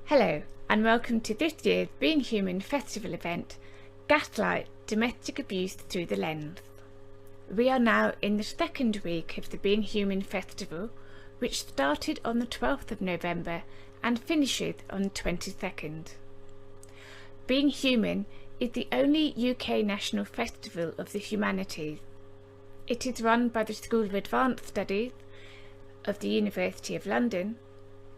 Hello and welcome to this year's Being Human Festival event, Gaslight Domestic Abuse Through the Lens. We are now in the second week of the Being Human Festival, which started on the 12th of November and finishes on the 22nd. Being Human is the only UK national festival of the humanities. It is run by the School of Advanced Studies of the University of London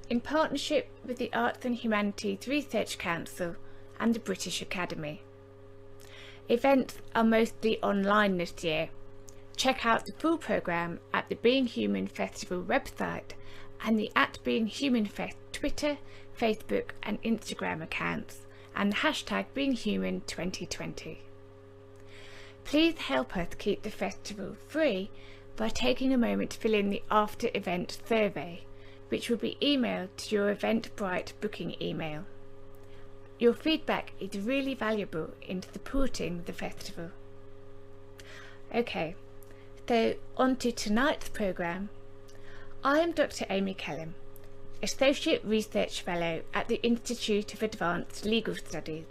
in partnership with the Arts and Humanities Research Council and the British Academy. Events are mostly online this year. Check out the full programme at the Being Human Festival website and the @BeingHumanFest Twitter, Facebook and Instagram accounts and the hashtag BeingHuman2020. Please help us keep the festival free by taking a moment to fill in the after event survey, which will be emailed to your Eventbrite booking email. Your feedback is really valuable in supporting the festival. Okay, so on to tonight's programme. I am Dr. Amy Kellum, Associate Research Fellow at the Institute of Advanced Legal Studies.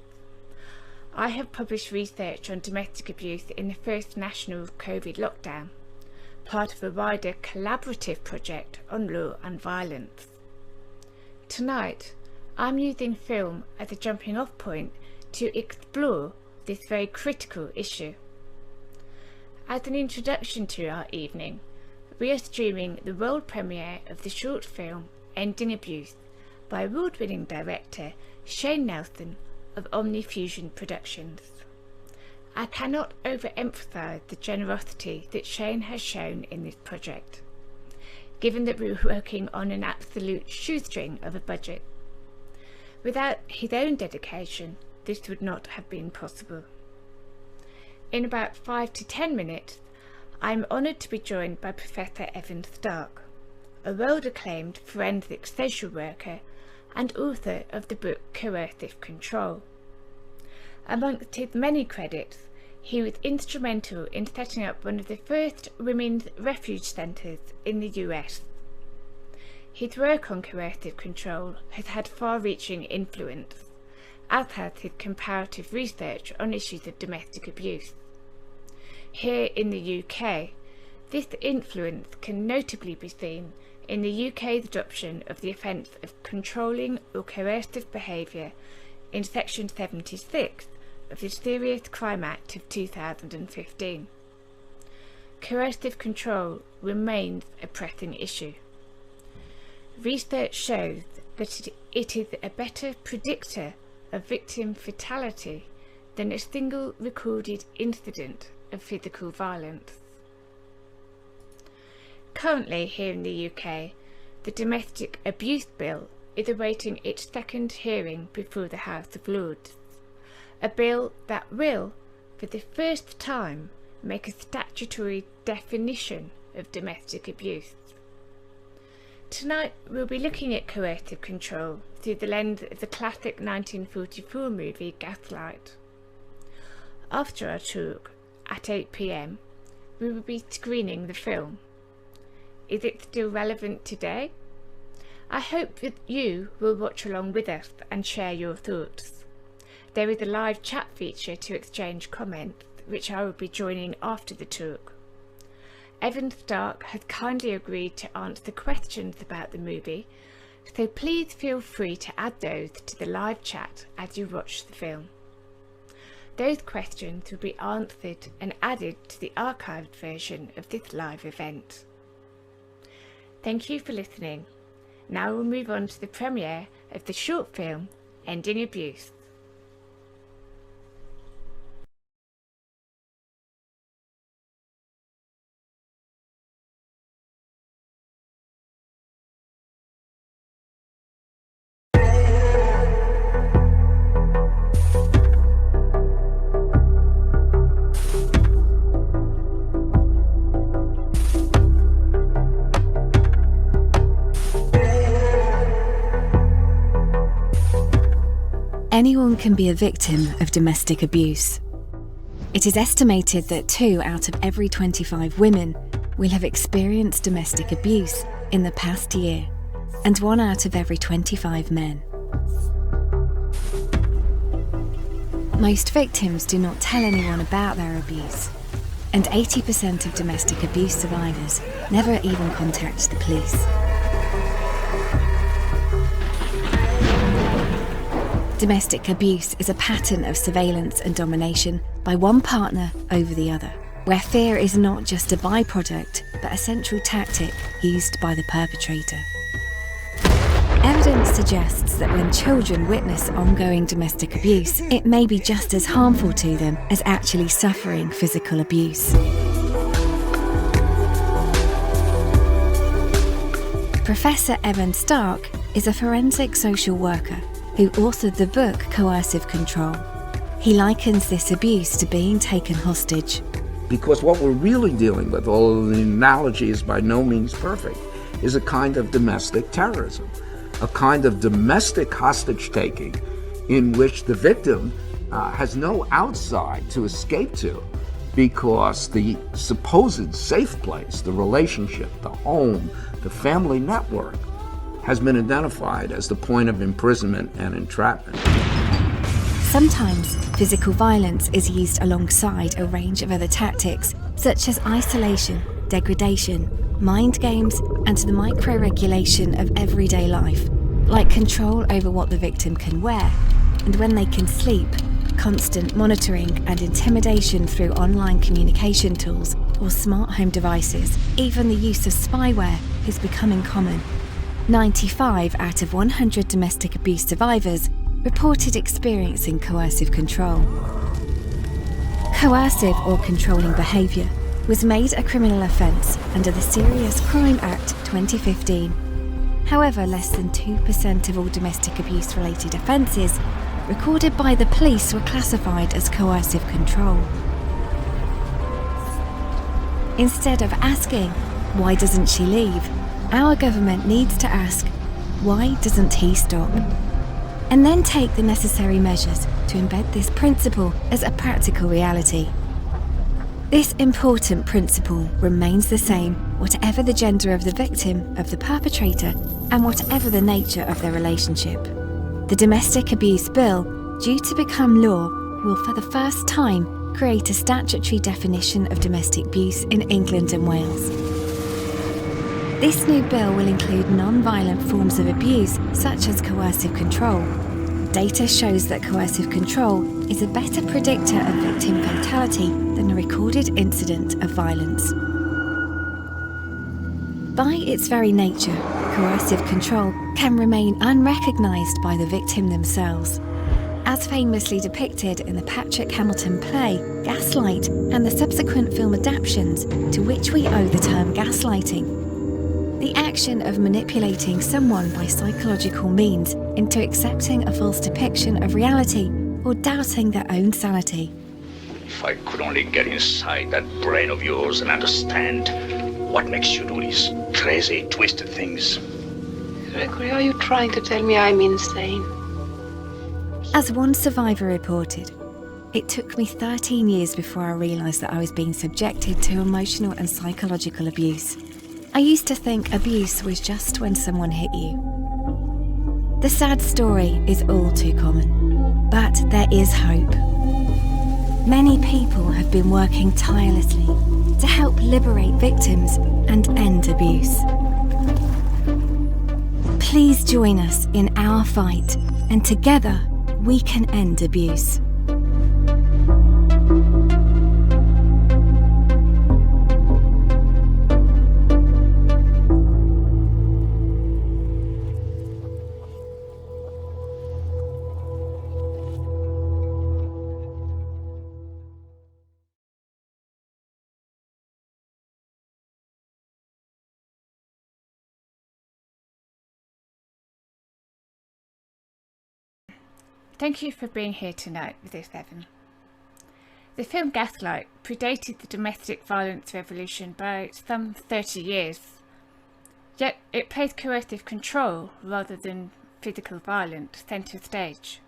I have published research on domestic abuse in the first national COVID lockdown, part of a wider collaborative project on law and violence. Tonight, I'm using film as a jumping off point to explore this very critical issue. As an introduction to our evening, we are streaming the world premiere of the short film Ending Abuse by award-winning director Shane Nelson of Omnifusion Productions. I cannot overemphasise the generosity that Shane has shown in this project, given that we were working on an absolute shoestring of a budget. Without his own dedication, this would not have been possible. In about 5 to 10 minutes, I am honoured to be joined by Professor Evan Stark, a world-acclaimed forensic social worker and author of the book Coercive Control. Amongst his many credits, he was instrumental in setting up one of the first women's refuge centres in the US. His work on coercive control has had far-reaching influence, as has his comparative research on issues of domestic abuse. Here in the UK, this influence can notably be seen in the UK's adoption of the offence of controlling or coercive behaviour in Section 76 of the Serious Crime Act of 2015. Coercive control remains a pressing issue. Research shows that it is a better predictor of victim fatality than a single recorded incident of physical violence. Currently here in the UK, the Domestic Abuse Bill is awaiting its second hearing before the House of Lords. A bill that will, for the first time, make a statutory definition of domestic abuse. Tonight we'll be looking at coercive control through the lens of the classic 1944 movie Gaslight. After our talk, at 8 p.m, we will be screening the film. Is it still relevant today? I hope that you will watch along with us and share your thoughts. There is a live chat feature to exchange comments, which I will be joining after the talk. Evan Stark has kindly agreed to answer questions about the movie, so please feel free to add those to the live chat as you watch the film. Those questions will be answered and added to the archived version of this live event. Thank you for listening. Now we'll move on to the premiere of the short film Ending Abuse. Anyone can be a victim of domestic abuse. It is estimated that 2 out of every 25 women will have experienced domestic abuse in the past year, and 1 out of every 25 men. Most victims do not tell anyone about their abuse, and 80% of domestic abuse survivors never even contact the police. Domestic abuse is a pattern of surveillance and domination by one partner over the other, where fear is not just a byproduct, but a central tactic used by the perpetrator. Evidence suggests that when children witness ongoing domestic abuse, it may be just as harmful to them as actually suffering physical abuse. Professor Evan Stark is a forensic social worker who authored the book Coercive Control. He likens this abuse to being taken hostage. Because what we're really dealing with, although the analogy is by no means perfect, is a kind of domestic terrorism, a kind of domestic hostage-taking in which the victim has no outside to escape to, because the supposed safe place, the relationship, the home, the family network, has been identified as the point of imprisonment and entrapment. Sometimes physical violence is used alongside a range of other tactics, such as isolation, degradation, mind games, and the micro-regulation of everyday life, like control over what the victim can wear, and when they can sleep, constant monitoring and intimidation through online communication tools or smart home devices. Even the use of spyware is becoming common. 95 out of 100 domestic abuse survivors reported experiencing coercive control. Coercive or controlling behaviour was made a criminal offence under the Serious Crime Act 2015. However, less than 2% of all domestic abuse-related offences recorded by the police were classified as coercive control. Instead of asking, "Why doesn't she leave?" our government needs to ask, "Why doesn't he stop?" and then take the necessary measures to embed this principle as a practical reality. This important principle remains the same whatever the gender of the victim, of the perpetrator, and whatever the nature of their relationship. The Domestic Abuse Bill, due to become law, will for the first time create a statutory definition of domestic abuse in England and Wales. This new bill will include non-violent forms of abuse, such as coercive control. Data shows that coercive control is a better predictor of victim fatality than a recorded incident of violence. By its very nature, coercive control can remain unrecognised by the victim themselves. As famously depicted in the Patrick Hamilton play Gaslight and the subsequent film adaptations to which we owe the term gaslighting, the action of manipulating someone by psychological means into accepting a false depiction of reality or doubting their own sanity. If I could only get inside that brain of yours and understand what makes you do these crazy, twisted things. Gregory, are you trying to tell me I'm insane? As one survivor reported, it took me 13 years before I realised that I was being subjected to emotional and psychological abuse. I used to think abuse was just when someone hit you. The sad story is all too common, but there is hope. Many people have been working tirelessly to help liberate victims and end abuse. Please join us in our fight, and together we can end abuse. Thank you for being here tonight with us, Evan. The film Gaslight predated the domestic violence revolution by some 30 years, yet it played coercive control rather than physical violence centre stage.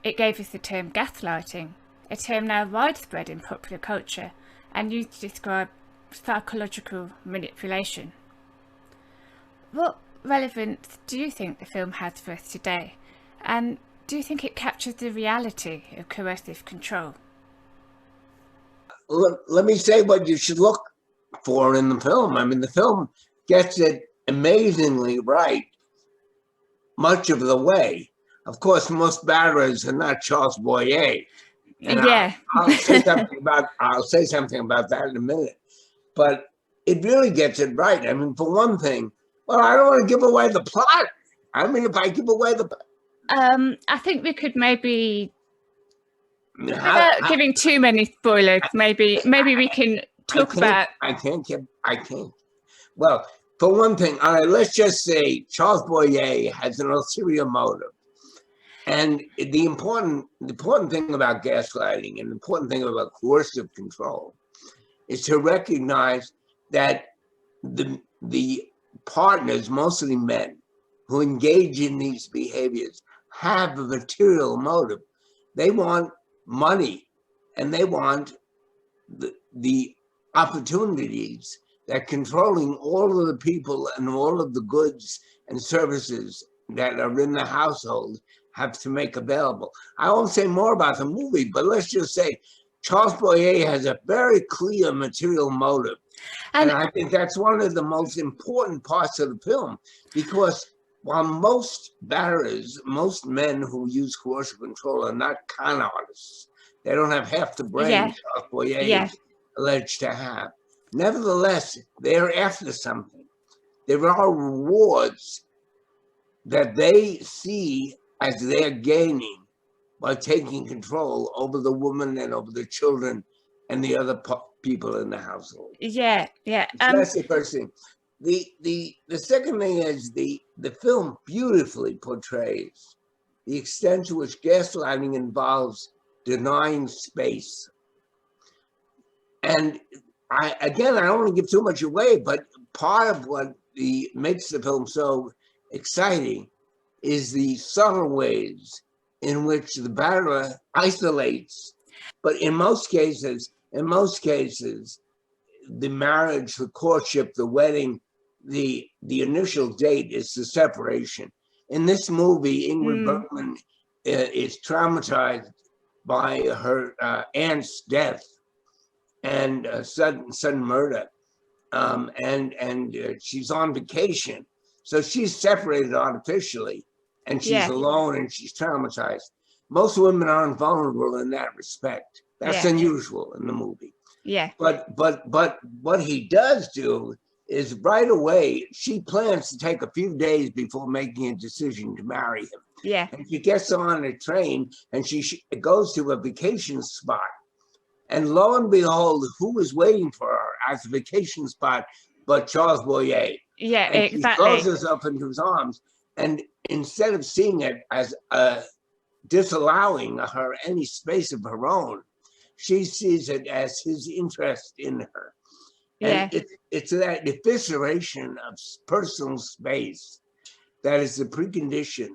It gave us the term gaslighting, a term now widespread in popular culture and used to describe psychological manipulation. What relevance do you think the film has for us today? And do you think it captures the reality of coercive control? Let me say what you should look for in the film. I mean, the film gets it amazingly right much of the way. Of course, most batterers are not Charles Boyer. And Yeah. I'll say something about that in a minute. But it really gets it right. I mean, for one thing, well, I don't want to give away the plot. I mean, if I give away the I think we could maybe, without giving too many spoilers, maybe we can talk about. I can't. Well, for one thing, all right, let's just say Charles Boyer has an ulterior motive. And the important thing about gaslighting and the important thing about coercive control is to recognize that the partners, mostly men, who engage in these behaviors have a material motive. They want money, and they want the opportunities that controlling all of the people and all of the goods and services that are in the household have to make available. I won't say more about the movie, but let's just say Charles Boyer has a very clear material motive. And I think that's one of the most important parts of the film, because while most batterers, most men who use coercive control are not con artists, they don't have half the brain Charles Boyer is alleged to have. Nevertheless, they're after something. There are rewards that they see as they're gaining by taking control over the woman and over the children and the other people in the household. Yeah. That's the first thing. The second thing is the film beautifully portrays the extent to which gaslighting involves denying space. And I don't want to give too much away, but part of what makes the film so exciting is the subtle ways in which the batterer isolates. But in most cases, the marriage, the courtship, the wedding, the initial date is the separation. In this movie, Ingrid Bergman is traumatized by her aunt's death and sudden murder, and she's on vacation, so she's separated artificially, and she's alone and she's traumatized. Most women aren't vulnerable in that respect. That's unusual in the movie. Yeah. But what he does do is right away, she plans to take a few days before making a decision to marry him. Yeah. And she gets on a train and she goes to a vacation spot. And lo and behold, who is waiting for her at the vacation spot but Charles Boyer? Yeah, and exactly. She throws herself into his arms. And instead of seeing it as disallowing her any space of her own, she sees it as his interest in her. Yeah. And it's that evisceration of personal space that is the precondition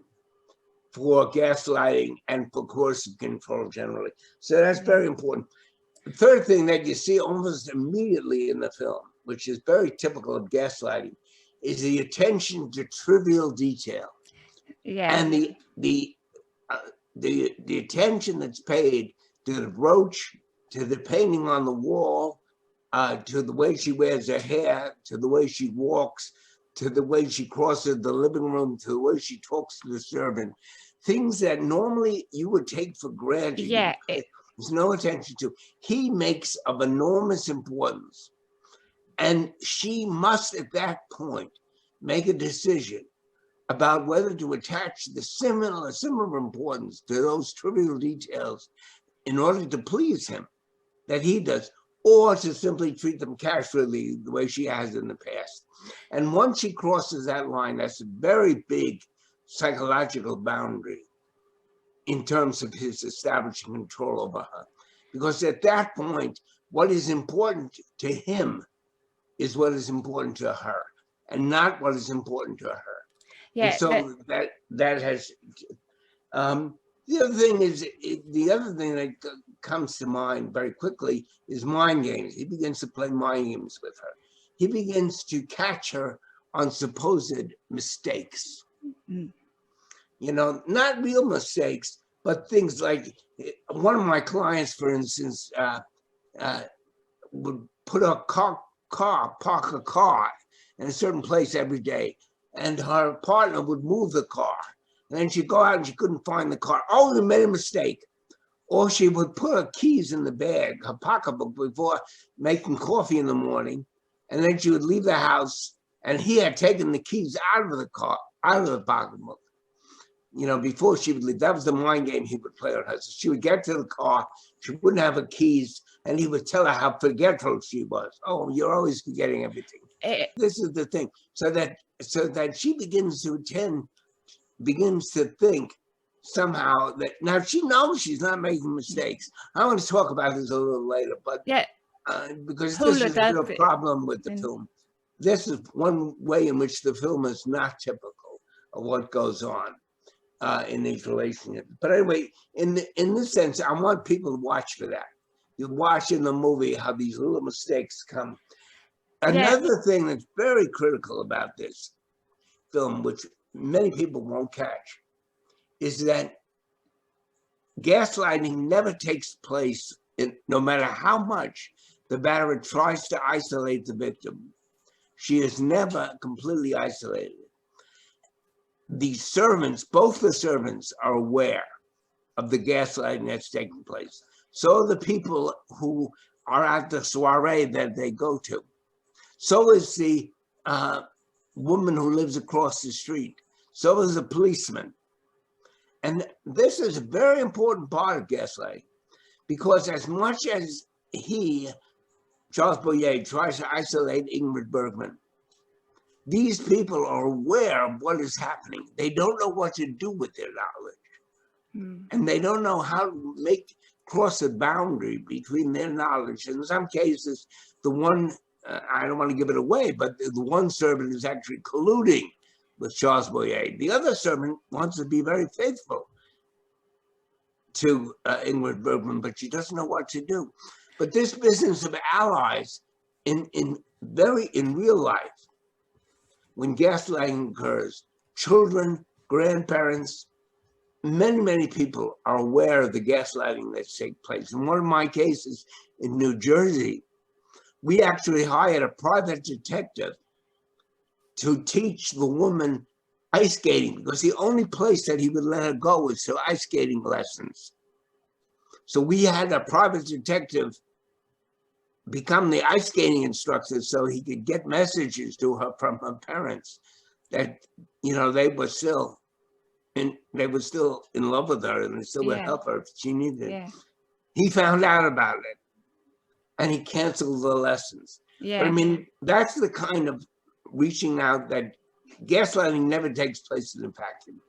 for gaslighting and for coercive control generally. So that's very important. The third thing that you see almost immediately in the film, which is very typical of gaslighting, is the attention to trivial detail. Yeah. And the attention that's paid to the brooch, to the painting on the wall, to the way she wears her hair, to the way she walks, to the way she crosses the living room, to the way she talks to the servant. Things that normally you would take for granted. Yeah. There's no attention to. He makes of enormous importance. And she must, at that point, make a decision about whether to attach the similar importance to those trivial details in order to please him, that he does, or to simply treat them casually the way she has in the past. And once she crosses that line, that's a very big psychological boundary in terms of his establishing control over her. Because at that point, what is important to him is what is important to her, and not what is important to her. Yeah. And so that has, the other thing that comes to mind very quickly is mind games. He begins to play mind games with her. He begins to catch her on supposed mistakes. You know, not real mistakes, but things like one of my clients, for instance, would put a park a car in a certain place every day, and her partner would move the car. And then she'd go out and she couldn't find the car. Oh, you made a mistake. Or she would put her keys in the bag, her pocketbook, before making coffee in the morning. And then she would leave the house, and he had taken the keys out of the car, out of the pocketbook, you know, before she would leave. That was the mind game he would play on her. So she would get to the car, she wouldn't have her keys, and he would tell her how forgetful she was. Oh, you're always forgetting everything. This is the thing. So that she begins to think somehow that now she knows she's not making mistakes. I want to talk about this a little later, but because this is a real problem with the film. This is one way in which the film is not typical of what goes on in these relationships. But anyway, in this sense, I want people to watch for that. You watch in the movie how these little mistakes come. Another thing that's very critical about this film, which many people won't catch, is that gaslighting never takes place no matter how much the batterer tries to isolate the victim. She is never completely isolated. The servants, both the servants, are aware of the gaslighting that's taking place. So are the people who are at the soiree that they go to. So is the woman who lives across the street. So is the policeman. And this is a very important part of gaslighting, because as much as Charles Boyer, tries to isolate Ingrid Bergman, these people are aware of what is happening. They don't know what to do with their knowledge. And they don't know how to cross the boundary between their knowledge. In some cases, the one, I don't want to give it away, but the one servant is actually colluding with Charles Boyer. The other servant wants to be very faithful to Ingrid Bergman, but she doesn't know what to do. But this business of allies in real life, when gaslighting occurs, children, grandparents, many people are aware of the gaslighting that takes place. In one of my cases in New Jersey, we actually hired a private detective to teach the woman ice skating, because the only place that he would let her go was to ice skating lessons. So we had a private detective become the ice skating instructor so he could get messages to her from her parents that, you know, they were still in love with her and they still would help her if she needed it. He found out about it and he canceled the lessons. But I mean, that's the kind of reaching out that gaslighting never takes place in a vacuum.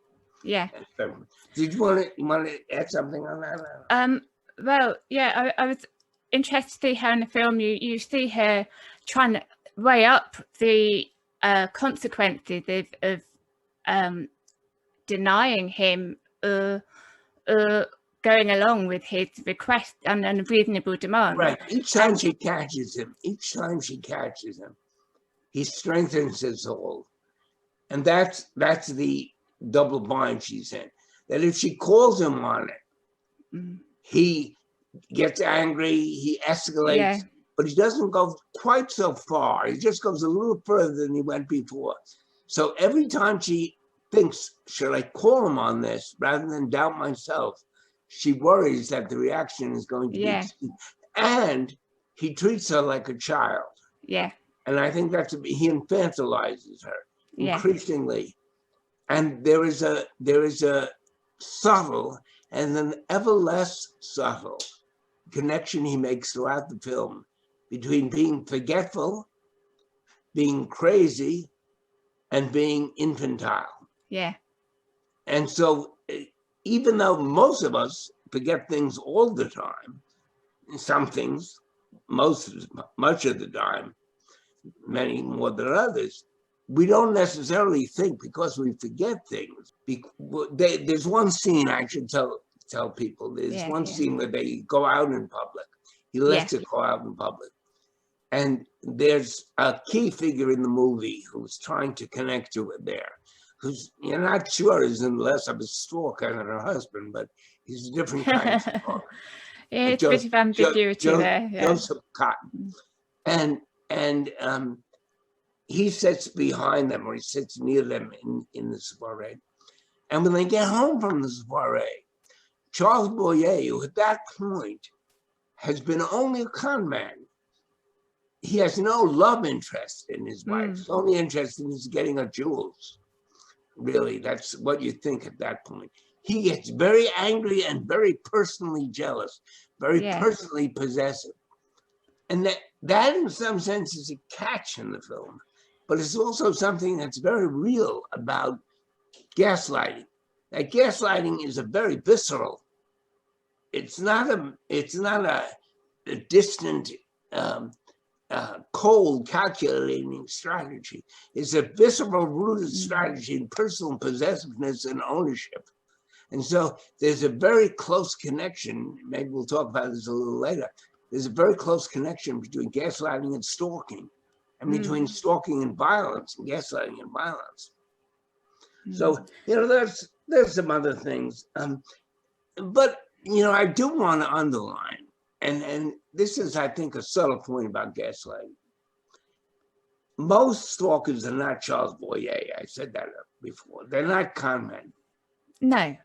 Did you want to add something on that? Well, I was interested to see how in the film you see her trying to weigh up the consequences of denying him going along with his request and unreasonable demand. Right. Each time she catches him, he strengthens his hold. And that's the double bind she's in. That if she calls him on it, he gets angry, he escalates, but he doesn't go quite so far. He just goes a little further than he went before. So every time she thinks, should I call him on this rather than doubt myself, she worries that the reaction is going to be. And he treats her like a child. And I think he infantilizes her increasingly. And there is a subtle and an ever less subtle connection he makes throughout the film between being forgetful, being crazy, and being infantile. And so even though most of us forget things all the time, some things, much of the time, many more than others, we don't necessarily think because we forget things. There's one scene I should tell people. There's one scene where they go out in public. He lets her go out in public. And there's a key figure in the movie who's trying to connect to her there. who's you're not sure is less of a stalker than her husband, but he's a different kind of stalker. Yeah, it's a bit of ambiguity there. Yeah. Joseph Cotton. And he sits behind them, or he sits near them in the soiree. And when they get home from the soiree, Charles Boyer, who at that point has been only a con man, he has no love interest in his wife. His only interest in is getting her jewels. Really, that's what you think at that point. He gets very angry and very personally jealous, very personally possessive. And that in some sense is a catch in the film, but it's also something that's very real about gaslighting. That gaslighting is a very visceral. It's not a distant, cold, calculating strategy. It's a visceral, rooted strategy in personal possessiveness and ownership. And so there's a very close connection. Maybe we'll talk about this a little later. There's a very close connection between gaslighting and stalking, and between stalking and violence, and gaslighting and violence. So, there's some other things. But, I do want to underline, and this is, I think, a subtle point about gaslighting. Most stalkers are not Charles Boyer. I said that before. They're not con men. No.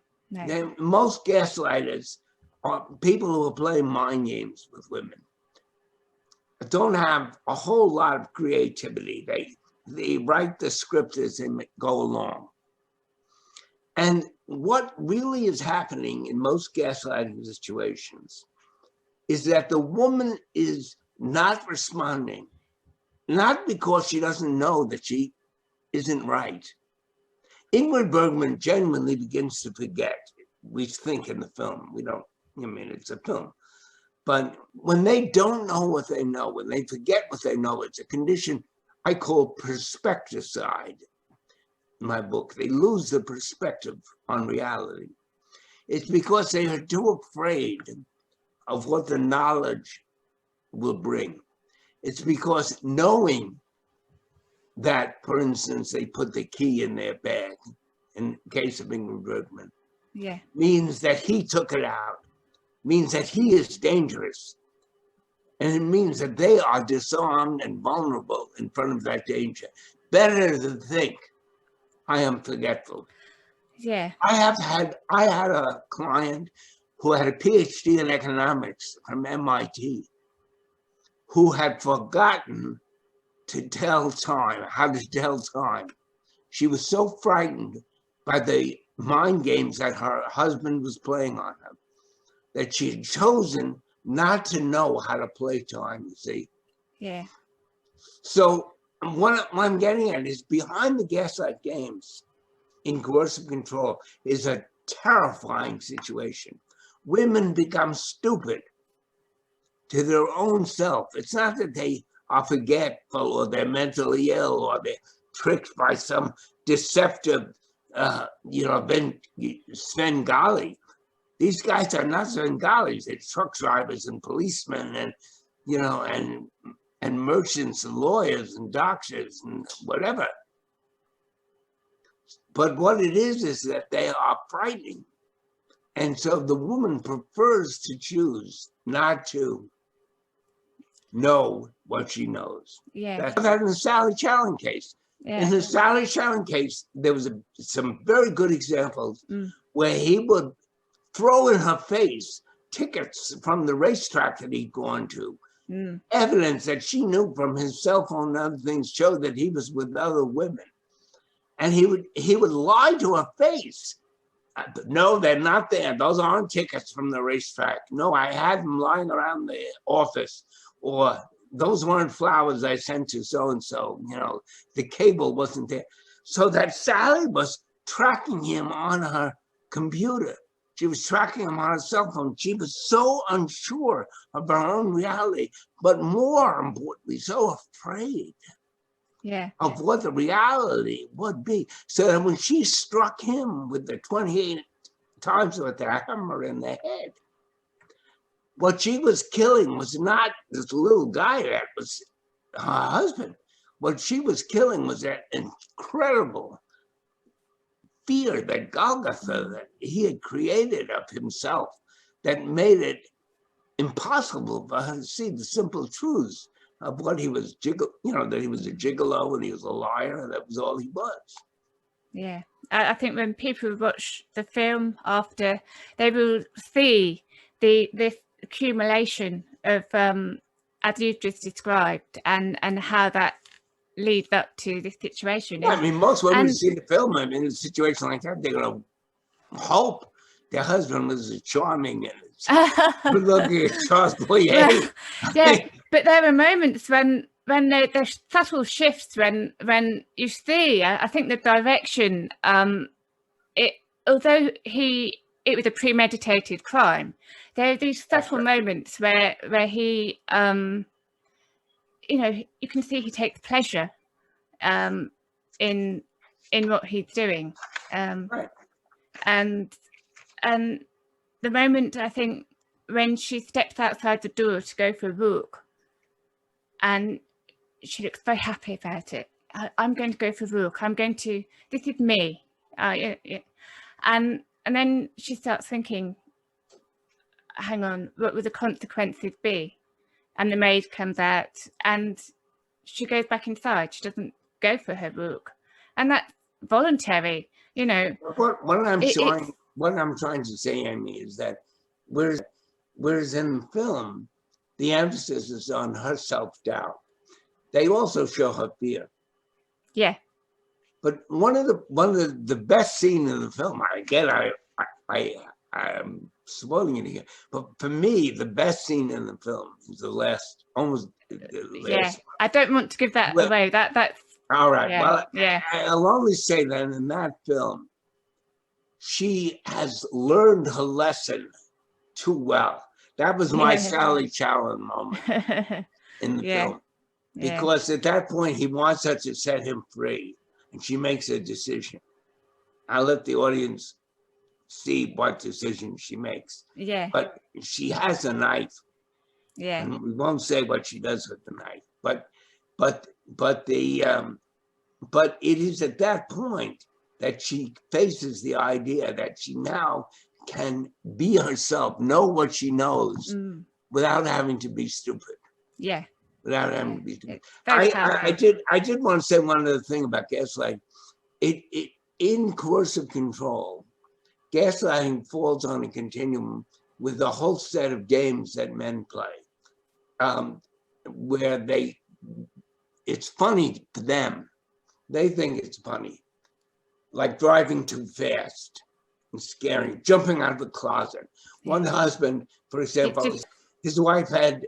Most gaslighters are people who are playing mind games with women. Don't have a whole lot of creativity. They write the script as they go along. And what really is happening in most gaslighting situations is that the woman is not responding, not because she doesn't know that she isn't right. Ingrid Bergman genuinely begins to forget. We think in the film, we don't, it's a film. But when they don't know what they know, when they forget what they know, it's a condition I call perspecticide in my book. They lose the perspective on reality. It's because they are too afraid of what the knowledge will bring. It's because knowing that, for instance, they put the key in their bag, in the case of Ingrid Bergman, means that he took it out, means that he is dangerous. And it means that they are disarmed and vulnerable in front of that danger. Better to think, I am forgetful. Yeah. I had a client who had a PhD in economics from MIT, who had forgotten to tell time, how to tell time. She was so frightened by the mind games that her husband was playing on her that she had chosen not to know how to play time, you see. Yeah. So what I'm getting at is behind the gaslight games in coercive control is a terrifying situation. Women become stupid to their own self. It's not that they are forgetful or they're mentally ill or they're tricked by some deceptive, Svengali. These guys are not Svengalis. They're truck drivers and policemen and merchants and lawyers and doctors and whatever. But what it is that they are frightening. And so the woman prefers to choose not to know what she knows. Yeah. That's that in the Sally Challen case. Yeah. In the Sally Challen case, there was some very good examples where he would throw in her face tickets from the racetrack that he'd gone to. Evidence that she knew from his cell phone and other things showed that he was with other women. And he would lie to her face. No, they're not there. Those aren't tickets from the racetrack. No, I had them lying around the office. Or those weren't flowers I sent to so-and-so. The cable wasn't there. So that Sally was tracking him on her computer. She was tracking him on her cell phone. She was so unsure of her own reality, but more importantly, so afraid of what the reality would be. So that when she struck him with the 28 times with the hammer in the head, what she was killing was not this little guy that was her husband. What she was killing was that incredible fear, that Golgotha that he had created of himself, that made it impossible for her to see the simple truths of what he was, that he was a gigolo and he was a liar, and that was all he was. Yeah, I think when people watch the film after, they will see this accumulation of, as you've just described, and how that leads up to this situation. Yeah, I mean, most women who see the film, I mean, in a situation like that, they're going to hope their husband was a charming and good-looking Charles Boyer. Yeah, but there are moments when there's subtle shifts when you see, I think the direction, although it was a premeditated crime, there are these subtle moments where he, you can see he takes pleasure in what he's doing, Right. and the moment, I think, when she steps outside the door to go for a walk, and she looks very happy about it. I'm going to go for a walk. This is me. And then she starts thinking, hang on, what would the consequences be? And the maid comes out and she goes back inside. She doesn't go for her walk. And that's voluntary, What I'm trying to say, Amy, is that whereas in the film, the emphasis is on her self-doubt. They also show her fear. Yeah. But one of the best scene in the film, I'm spoiling it again, but for me, the best scene in the film is the last. Yeah, I don't want to give that away. That's all right. Yeah, well, yeah. I'll only say that in that film, she has learned her lesson too well. That was my Sally Challen moment in the film. Because at that point, he wants her to set him free, and she makes a decision. I'll let the audience see what decision she makes. Yeah. But she has a knife. Yeah. And we won't say what she does with the knife. But it is at that point that she faces the idea that she now can be herself, know what she knows, without having to be stupid. Yeah. Without having to be stupid. I did want to say one other thing about gaslighting. It in Coercive Control, gaslighting falls on a continuum with a whole set of games that men play, where it's funny to them. They think it's funny, like driving too fast and scaring, jumping out of the closet. One husband, for example, his wife had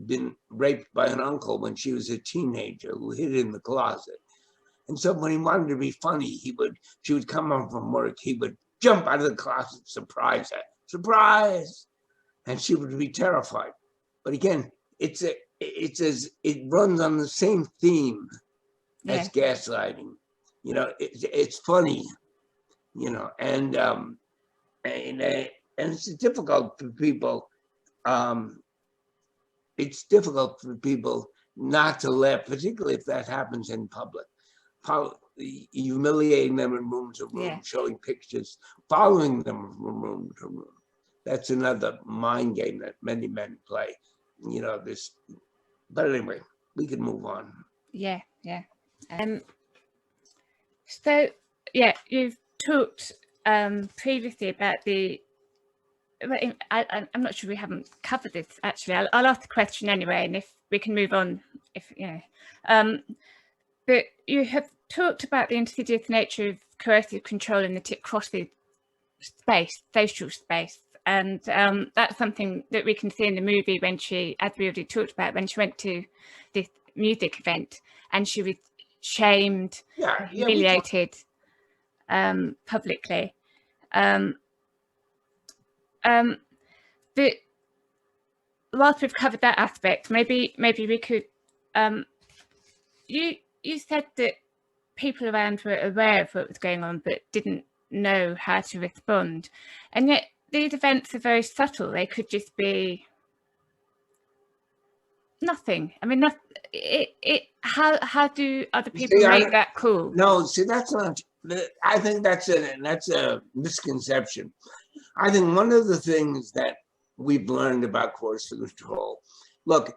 been raped by an uncle when she was a teenager who hid in the closet. And so when he wanted to be funny, she would come home from work, he would jump out of the closet, surprise her, surprise! And she would be terrified. But again, it runs on the same theme as gaslighting. It's funny, and it's difficult for people. It's difficult for people not to laugh, particularly if that happens in public. Humiliating them in room to room, showing pictures, following them from room to room. That's another mind game that many men play. But anyway, we can move on. Yeah. So you've talked previously about I'm not sure we haven't covered this actually. I'll ask the question anyway, and if we can move on, but you have talked about the insidious nature of coercive control in the Tip-Crosby space, social space, and that's something that we can see in the movie when she, as we already talked about, when she went to this music event and she was shamed, humiliated publicly. But whilst we've covered that aspect, maybe we could. You said that people around were aware of what was going on, but didn't know how to respond, and yet these events are very subtle. They could just be nothing. I mean, how do other people make that call? No, see, that's I think that's a misconception. I think one of the things that we've learned about coercive control, look,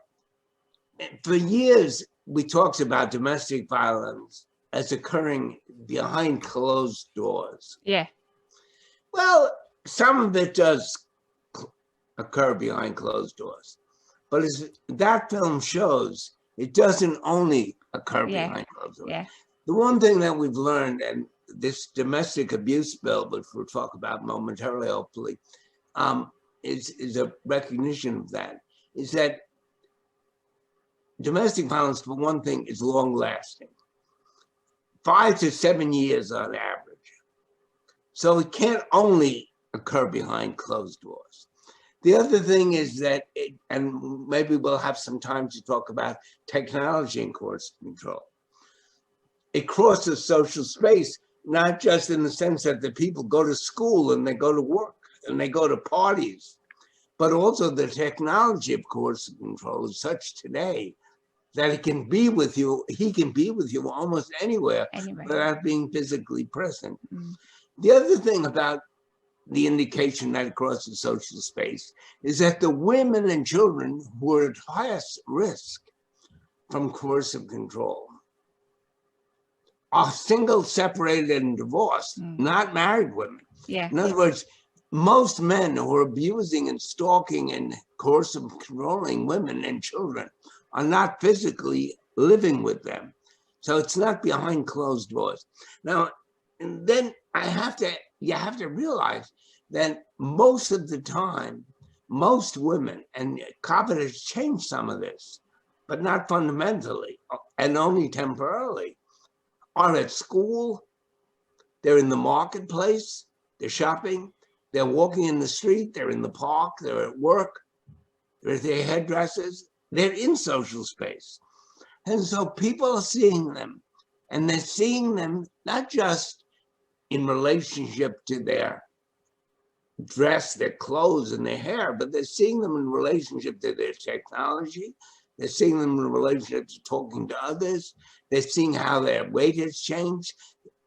for years we talked about domestic violence as occurring behind closed doors. Yeah. Well, some of it does occur behind closed doors, but as that film shows, it doesn't only occur behind closed doors. Yeah. The one thing that we've learned, and this domestic abuse bill, which we'll talk about momentarily, hopefully, is a recognition of that, is that domestic violence, for one thing, is long lasting. 5 to 7 years on average. So it can't only occur behind closed doors. The other thing is that, and maybe we'll have some time to talk about technology and coercive control. It crosses social space, not just in the sense that the people go to school and they go to work and they go to parties, but also the technology of coercive control is such today that it can be with you, he can be with you almost anywhere without being physically present. Mm. The other thing about the indication that it crosses social space is that the women and children who are at highest risk from coercive control are single, separated, and divorced, not married women. Yeah. In other words, most men who are abusing and stalking and coercive controlling women and children are not physically living with them. So it's not behind closed doors. Now, and then you have to realize that most of the time, most women, and COVID has changed some of this, but not fundamentally and only temporarily, are at school, they're in the marketplace, they're shopping, they're walking in the street, they're in the park, they're at work, they're at their hairdressers, they're in social space. And so people are seeing them, and they're seeing them not just in relationship to their dress, their clothes, and their hair, but they're seeing them in relationship to their technology. They're seeing them in relationship to talking to others. They're seeing how their weight has changed.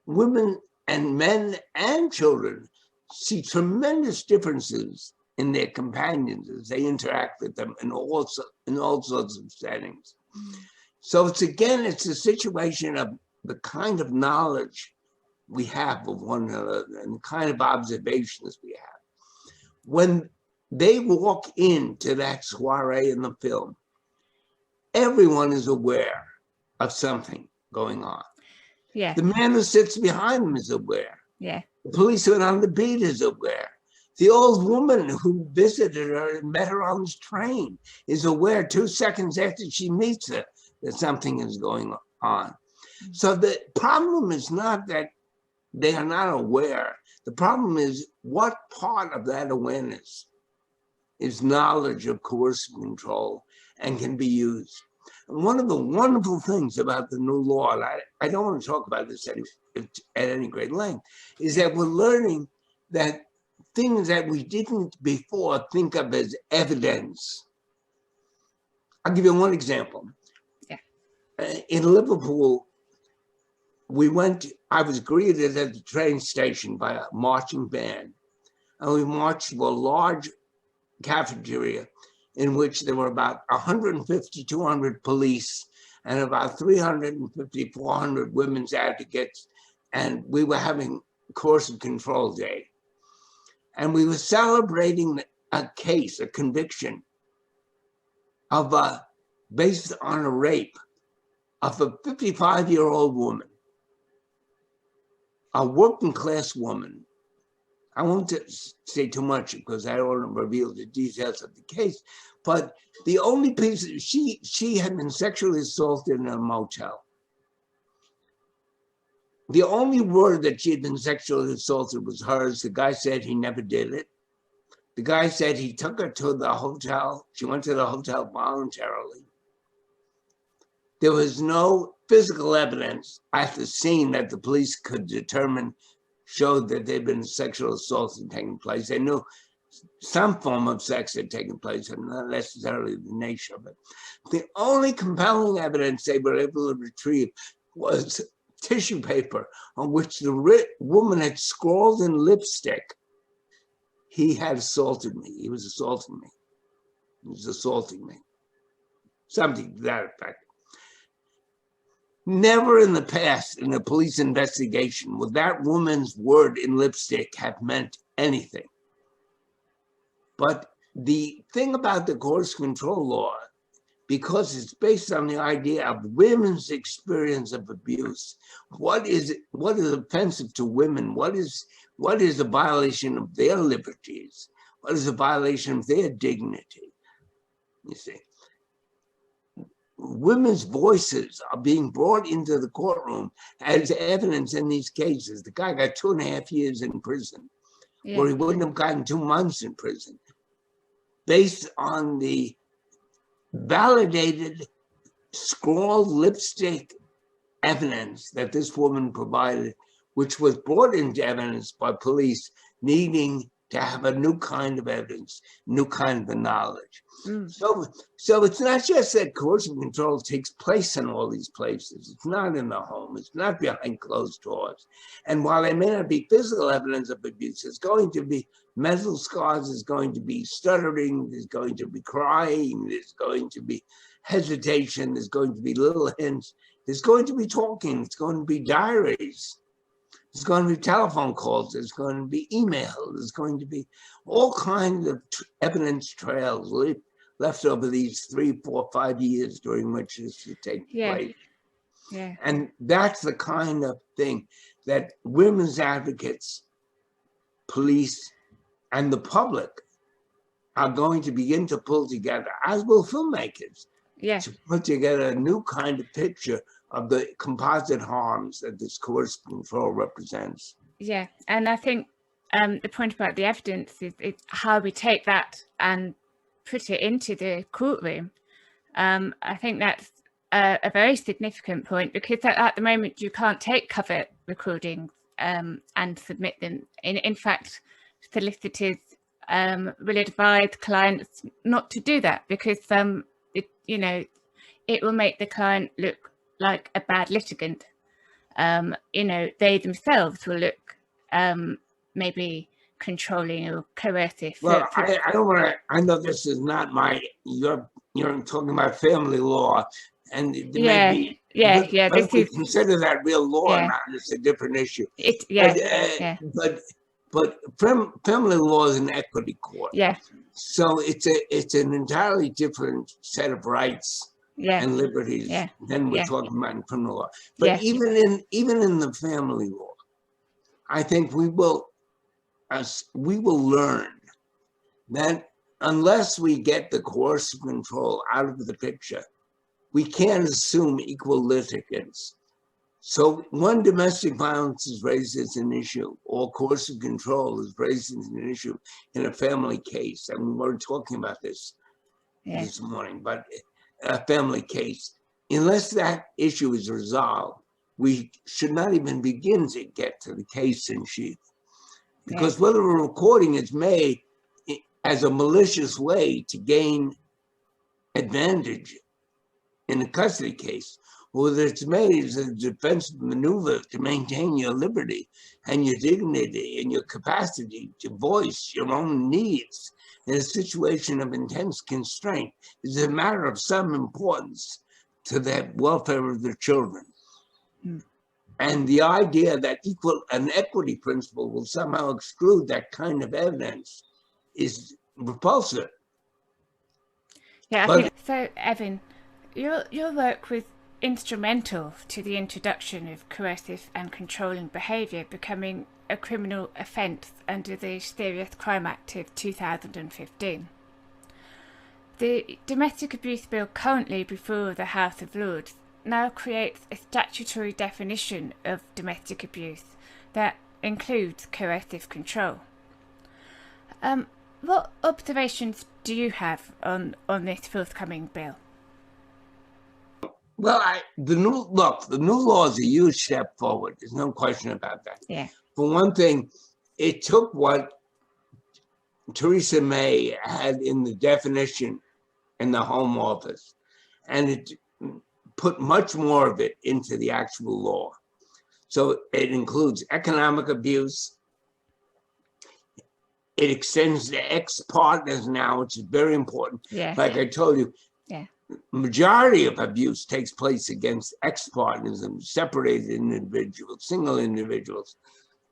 Women and men and children see tremendous differences in their companions as they interact with them in all sorts of settings. So it's a situation of the kind of knowledge we have of one another and the kind of observations we have. When they walk into that soiree in the film, everyone is aware of something going on. Yeah. The man who sits behind them is aware. Yeah. The policeman on the beat is aware. The old woman who visited her and met her on the train is aware 2 seconds after she meets her that something is going on. So the problem is not that they are not aware. The problem is what part of that awareness is knowledge of coercive control and can be used. And one of the wonderful things about the new law, and I don't want to talk about this at any great length, is that we're learning that things that we didn't before think of as evidence. I'll give you one example. Yeah. In Liverpool, I was greeted at the train station by a marching band, and we marched to a large cafeteria in which there were about 150, 200 police and about 350, 400 women's advocates, and we were having coercive control day. And we were celebrating a case, a conviction of based on a rape of a 55-year-old woman, a working class woman. I won't say too much because I don't want to reveal the details of the case, but the only piece, she had been sexually assaulted in a motel. The only word that she had been sexually assaulted was hers. The guy said he never did it. The guy said he took her to the hotel. She went to the hotel voluntarily. There was no physical evidence at the scene that the police could determine showed that there'd been sexual assaults had taken place. They knew some form of sex had taken place and not necessarily the nature of it. The only compelling evidence they were able to retrieve was tissue paper on which the woman had scrawled in lipstick, he had assaulted me. He was assaulting me. He was assaulting me. Something to that effect. Never in the past in a police investigation would that woman's word in lipstick have meant anything. But the thing about the coercive control law, because it's based on the idea of women's experience of abuse, what is offensive to women? What is a violation of their liberties? What is a violation of their dignity? You see, women's voices are being brought into the courtroom as evidence in these cases. The guy got 2.5 years in prison, where he wouldn't have gotten 2 months in prison, based on the validated scrawled lipstick evidence that this woman provided, which was brought into evidence by police needing to have a new kind of evidence, new kind of knowledge. So it's not just that coercive control takes place in all these places. It's not in the home. It's not behind closed doors. And while there may not be physical evidence of abuse, there's going to be mental scars, there's going to be stuttering, there's going to be crying, there's going to be hesitation, there's going to be little hints, there's going to be talking, it's going to be diaries. There's going to be telephone calls, there's going to be email, there's going to be all kinds of evidence trails left over these 3, 4, 5 years during which this should take place. Yeah. And that's the kind of thing that women's advocates, police, and the public are going to begin to pull together, as will filmmakers, to put together a new kind of picture of the composite harms that this coercive control represents. Yeah, and I think the point about the evidence is how we take that and put it into the courtroom. I think that's a very significant point, because at the moment you can't take covert recordings and submit them. In fact, solicitors will advise clients not to do that, because it will make the client look like a bad litigant. They themselves will look maybe controlling or coercive. Well, I don't want to. I know this is not you're talking about family law, and maybe this is, consider that real law. Not, it's a different issue. But family law is an equity court. Yeah. So it's an entirely different set of rights and liberties than we're talking about in criminal law. But even in the family law, I think we will learn that unless we get the coercive control out of the picture, we can't assume equal litigants. So when domestic violence is raised as an issue, or coercive control is raised as an issue in a family case, and we were talking about this this morning, but a family case, unless that issue is resolved, we should not even begin to get to the case in chief. Because whether a recording is made as a malicious way to gain advantage in a custody case, or whether it's made as a defensive maneuver to maintain your liberty and your dignity and your capacity to voice your own needs in a situation of intense constraint, is a matter of some importance to the welfare of their children. And the idea that an equity principle will somehow exclude that kind of evidence is repulsive. Yeah, I think so. Evan, your work was instrumental to the introduction of coercive and controlling behaviour becoming a criminal offence under the Serious Crime Act of 2015. The Domestic Abuse Bill currently before the House of Lords now creates a statutory definition of domestic abuse that includes coercive control. What observations do you have on this forthcoming bill? Well, the new law is a huge step forward. There's no question about that. Yeah. For one thing, it took what Theresa May had in the definition in the Home Office, and it put much more of it into the actual law. So it includes economic abuse. It extends to ex-partners now, which is very important. Yeah. Like I told you, Yeah. majority of abuse takes place against ex-partners and separated individuals, single individuals.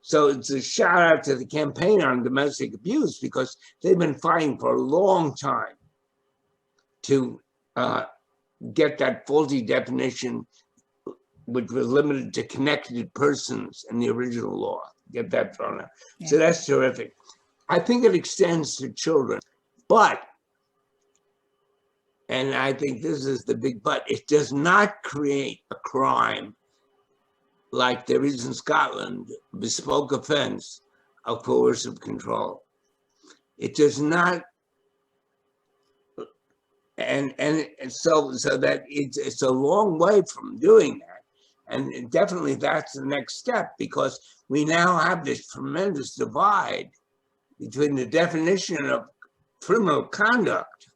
So it's a shout out to the Campaign on Domestic Abuse, because they've been fighting for a long time to get that faulty definition, which was limited to connected persons in the original law, get that thrown out. Yeah. So that's terrific. I think it extends to children, but, and I think this is the big but, it does not create a crime like there is in Scotland, bespoke offense of coercive control. It does not, and so that it's a long way from doing that. And definitely that's the next step, because we now have this tremendous divide between the definition of criminal conduct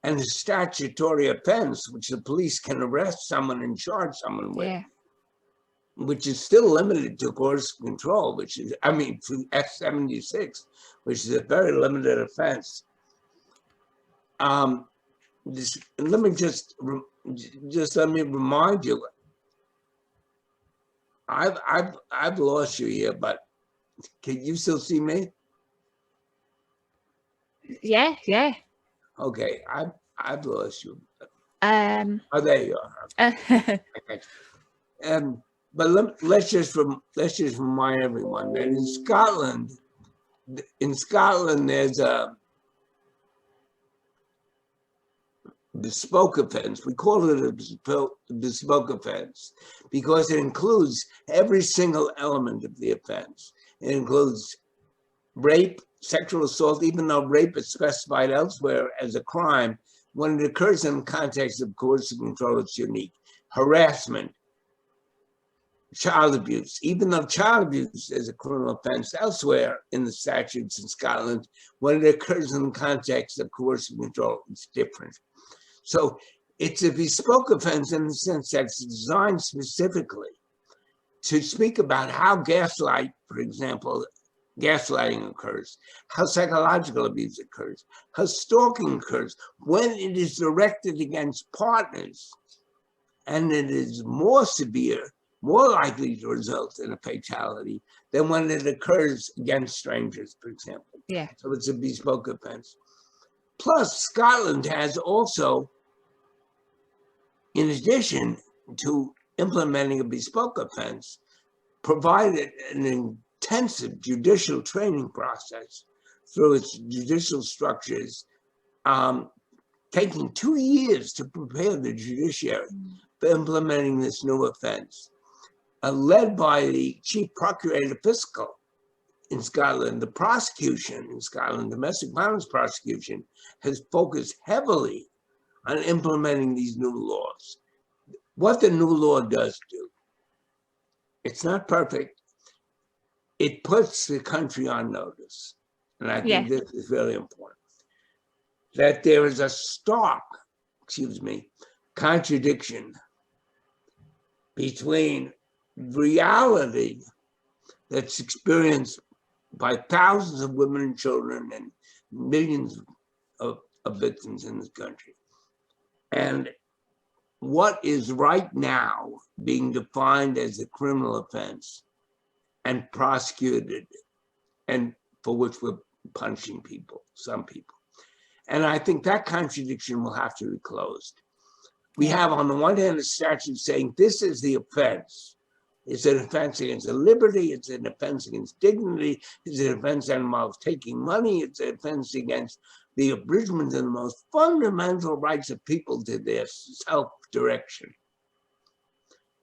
and the statutory offense, which the police can arrest someone and charge someone with. Yeah. Which is still limited to coercive control, which is, I mean, to F-76, which is a very limited offense. Let me just let me remind you. I've lost you here, but can you still see me? Yeah. Yeah. Okay, I've lost you. Oh, there you are. But let's just remind everyone that in Scotland, there's a bespoke offense. We call it a bespoke offense because it includes every single element of the offense. It includes rape, sexual assault, even though rape is specified elsewhere as a crime. When it occurs in the context of coercive control, it's unique. Harassment, child abuse, even though child abuse is a criminal offense elsewhere in the statutes in Scotland, when it occurs in the context of coercive control, it's different. So it's a bespoke offense in the sense that it's designed specifically to speak about how gaslight, for example, gaslighting occurs, how psychological abuse occurs, how stalking occurs, when it is directed against partners, and it is more severe, more likely to result in a fatality than when it occurs against strangers, for example. Yeah. So it's a bespoke offense. Plus, Scotland has also, in addition to implementing a bespoke offense, provided an intensive judicial training process through its judicial structures, taking 2 years to prepare the judiciary for implementing this new offense. Led by the Chief Procurator Fiscal in Scotland, the prosecution in Scotland, domestic violence prosecution, has focused heavily on implementing these new laws. What the new law does do, it's not perfect. It puts the country on notice, and I think this is really important, that there is a stark, contradiction between reality that's experienced by thousands of women and children and millions of victims in this country, and what is right now being defined as a criminal offense and prosecuted, and for which we're punishing people, some people. And I think that contradiction will have to be closed. We have, on the one hand, a statute saying this is the offense. It's an offense against the liberty, it's an offense against dignity, it's an offense that involves taking money, it's an offense against the abridgment of the most fundamental rights of people to their self-direction.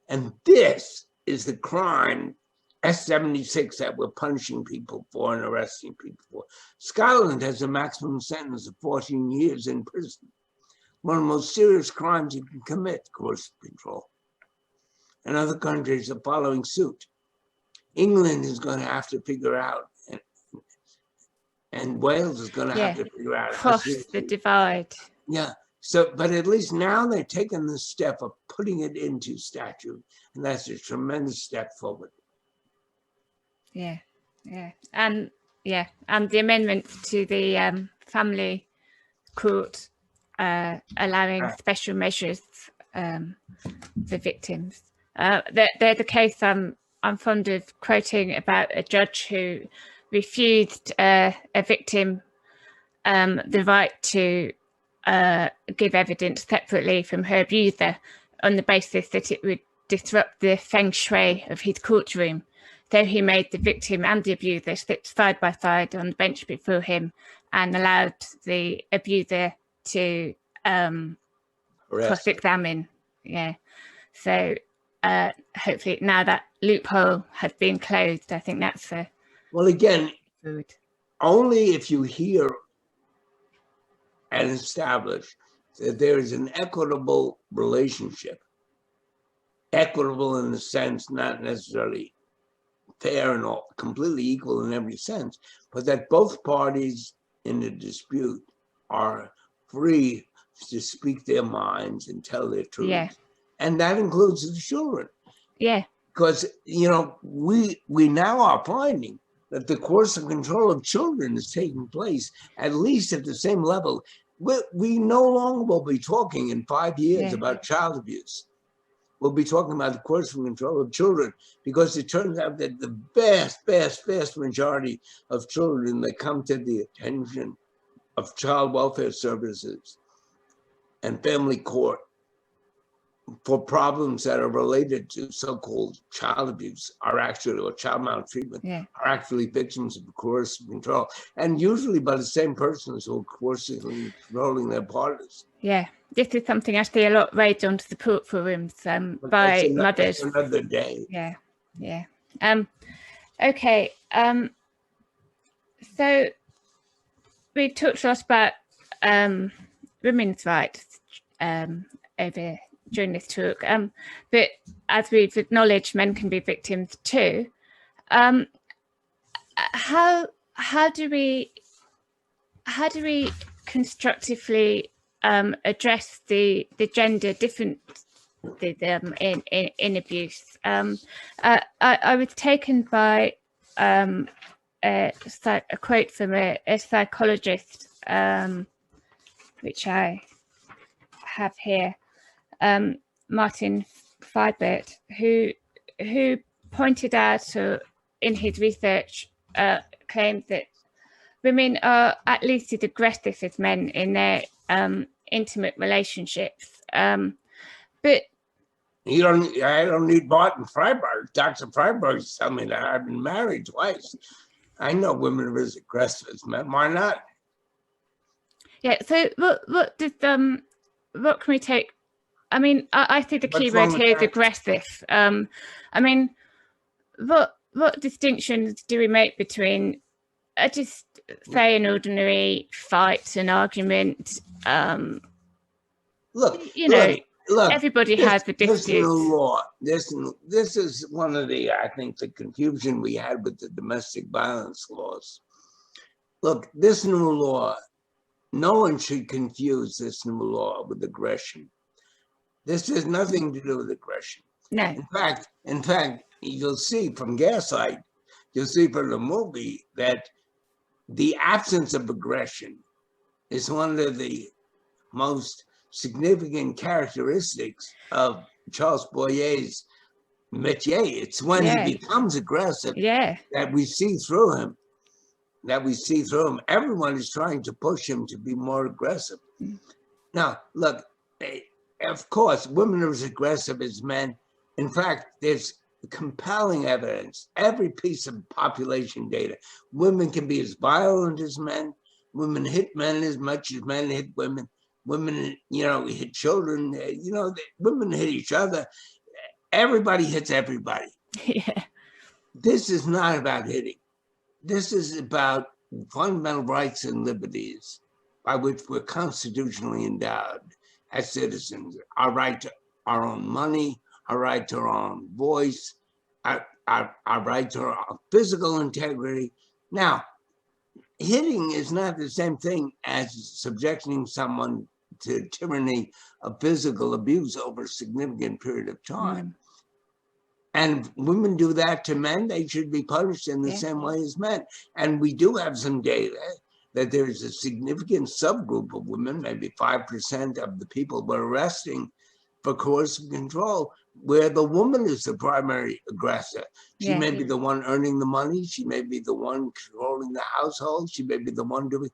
And this is the crime, S-76, that we're punishing people for and arresting people for. Scotland has a maximum sentence of 14 years in prison. One of the most serious crimes you can commit, coercive control. And other countries are following suit. England is going to have to figure out, and Wales is going to have to figure out. Cross the divide. Yeah, So, but at least now they're taking the step of putting it into statute, and that's a tremendous step forward. Yeah, and the amendment to the family court allowing special measures for victims. They're the case I'm fond of quoting about a judge who refused a victim the right to give evidence separately from her abuser on the basis that it would disrupt the feng shui of his courtroom. So he made the victim and the abuser sit side by side on the bench before him and allowed the abuser to cross-examine. Yeah. So hopefully now that loophole has been closed, I think that's well, again, good. Only if you hear and establish that there is an equitable relationship, equitable in the sense not necessarily fair and all, completely equal in every sense, but that both parties in the dispute are free to speak their minds and tell their truth. Yeah. And that includes the children. Yeah. Because, you know, we now are finding that the coercive control of children is taking place at least at the same level. We no longer will be talking in 5 years about child abuse. We'll be talking about the coercive control of children, because it turns out that the vast majority of children that come to the attention of child welfare services and family court for problems that are related to so-called child abuse are actually, or child maltreatment, are actually victims of coercive control, and usually by the same persons who are coercively controlling their partners. Yeah, this is something I see a lot raised on support forums by mothers. Another day. Yeah. Okay. So we talked a lot about women's rights over during this talk, but as we've acknowledged, men can be victims too. How do we constructively address the gender difference in abuse? I was taken by a quote from a psychologist, which I have here, Martin Feibert, who pointed out in his research claimed that women are at least as aggressive as men in their intimate relationships. But I don't need Martin Freiberg. Dr. Freiberg's telling me that. I've been married twice. I know women are as aggressive as men. Why not? Yeah. So what can we take? I mean, I see the key word here is aggressive. I mean, what distinctions do we make between just say an ordinary fight, an argument? Look, everybody has the dispute. Law. This is one of the, I think, the confusion we had with the domestic violence laws. Look, this new law, no one should confuse this new law with aggression. This has nothing to do with aggression. No. In fact, you'll see from Gaslight, you'll see from the movie that the absence of aggression is one of the most significant characteristics of Charles Boyer's métier. It's when he becomes aggressive that we see through him. Everyone is trying to push him to be more aggressive. Now, look, of course, women are as aggressive as men. In fact, there's compelling evidence, every piece of population data. Women can be as violent as men. Women hit men as much as men hit women. Women, hit children. Women hit each other. Everybody hits everybody. Yeah. This is not about hitting. This is about fundamental rights and liberties by which we're constitutionally endowed as citizens. Our right to our own money, our right to our own voice, our right to our physical integrity. Now, hitting is not the same thing as subjecting someone to tyranny of physical abuse over a significant period of time. And if women do that to men, they should be punished in the same way as men. And we do have some data that there's a significant subgroup of women, maybe 5% of the people we're arresting for coercive control, where the woman is the primary aggressor. She may be the one earning the money. She may be the one controlling the household. She may be the one doing.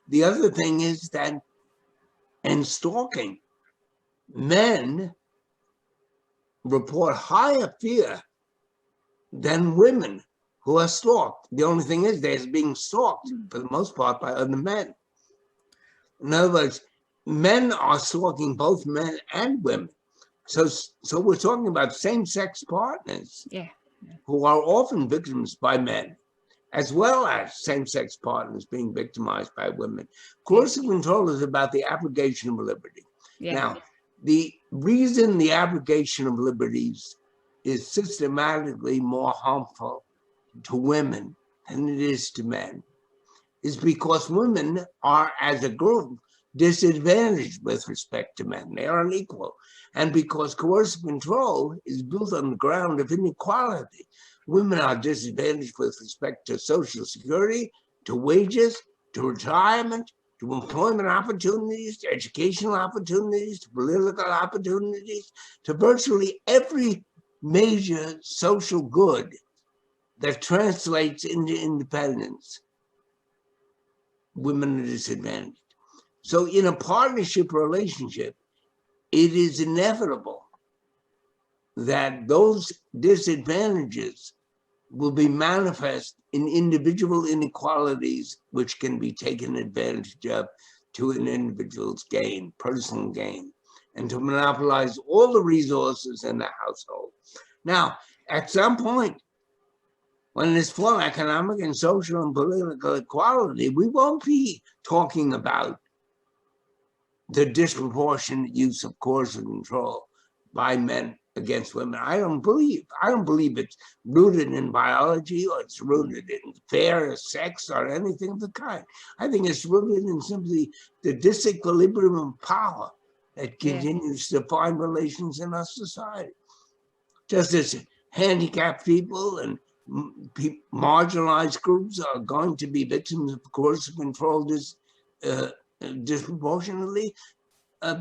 The other thing is that in stalking, men report higher fear than women who are stalked. The only thing is they're being stalked for the most part by other men. In other words, men are stalking both men and women. So we're talking about same-sex partners who are often victims by men, as well as same-sex partners being victimized by women. Coercive control is about the abrogation of liberty. Now, the reason the abrogation of liberties is systematically more harmful to women than it is to men is because women are, as a group, disadvantaged with respect to men. They are unequal. And because coercive control is built on the ground of inequality, women are disadvantaged with respect to Social Security, to wages, to retirement, to employment opportunities, to educational opportunities, to political opportunities, to virtually every major social good that translates into independence. Women are disadvantaged. So in a partnership relationship, it is inevitable that those disadvantages will be manifest in individual inequalities, which can be taken advantage of to an individual's gain, personal gain, and to monopolize all the resources in the household. Now, at some point, when there's full economic and social and political equality, we won't be talking about the disproportionate use of coercive control by men against women. I don't believe it's rooted in biology or it's rooted in fair sex or anything of the kind. I think it's rooted in simply the disequilibrium of power that continues to find relations in our society. Just as handicapped people and marginalized groups are going to be victims of coercive control disproportionately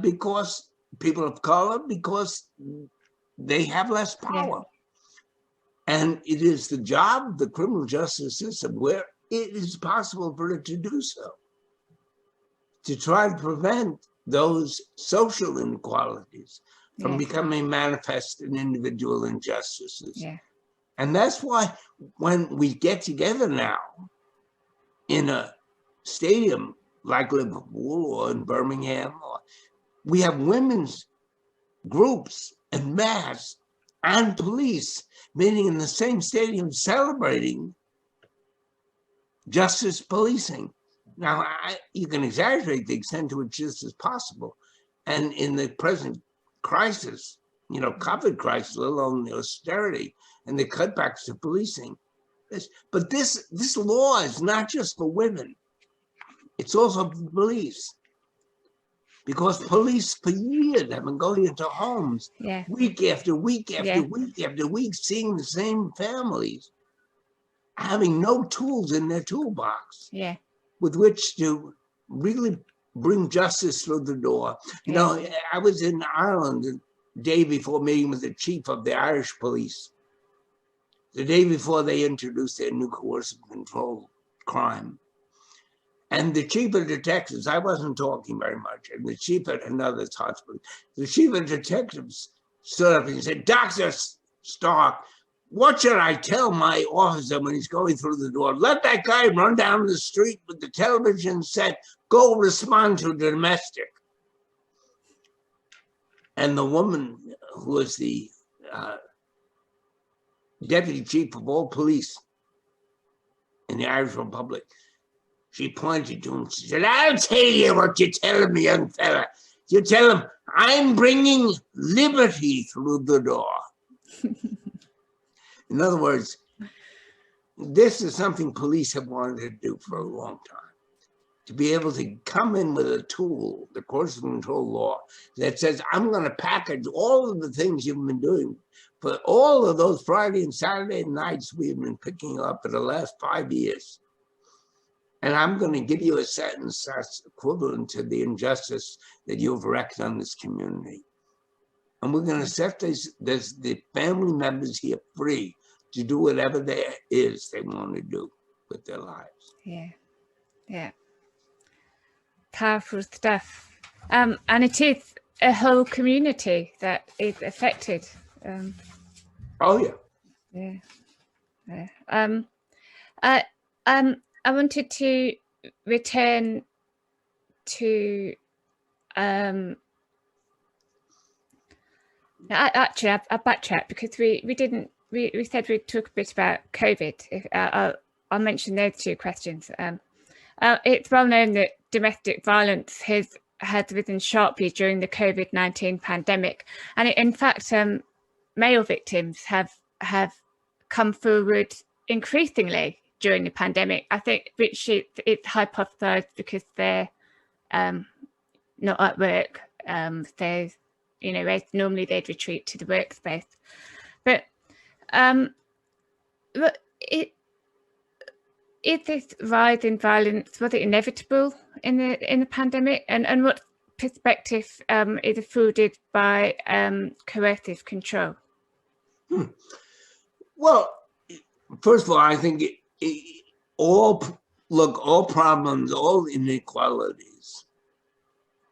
because people of color, because they have less power. And it is the job of the criminal justice system, where it is possible for it to do so, to try to prevent those social inequalities from becoming manifest in individual injustices. And that's why when we get together now in a stadium like Liverpool or in Birmingham, we have women's groups and mass and police meeting in the same stadium celebrating justice policing. Now, you can exaggerate the extent to which this is possible. And in the present crisis, COVID crisis, let alone the austerity and the cutbacks to policing. But this law is not just for women. It's also for police. Because police for years have been going into homes week after week after week after week, seeing the same families, having no tools in their toolbox with which to really bring justice through the door. I was in Ireland the day before meeting with the chief of the Irish police, the day before they introduced their new coercive control crime. And the chief of detectives, I wasn't talking very much, and the chief at another hospital, the chief of detectives stood up and said, "Dr. Stark, what should I tell my officer when he's going through the door? Let that guy run down the street with the television set, go respond to the domestic." And the woman who was the deputy chief of all police in the Irish Republic, she pointed to him. She said, "I'll tell you what you're telling me, young fella. You tell him I'm bringing liberty through the door." In other words, this is something police have wanted to do for a long time. to be able to come in with a tool, the coercive control law, that says, I'm going to package all of the things you've been doing for all of those Friday and Saturday nights we've been picking up for the last 5 years. And I'm going to give you a sentence that's equivalent to the injustice that you've wreaked on this community. And we're going to set the family members here free to do whatever they want to do with their lives. Yeah, yeah. Powerful stuff. And it is a whole community that is affected. Oh, yeah. Yeah. Yeah. I wanted to return to actually I backtracked because we said we'd talk a bit about COVID. I'll mention those two questions. It's well known that domestic violence has risen sharply during the COVID-19 pandemic, and in fact male victims have come forward increasingly during the pandemic. I think which it's hypothesized because they're not at work. So, you know, normally they'd retreat to the workspace. But is this rise in violence, was it inevitable in the pandemic? And what perspective is afforded by coercive control? Well, first of all, I think all problems, all inequalities,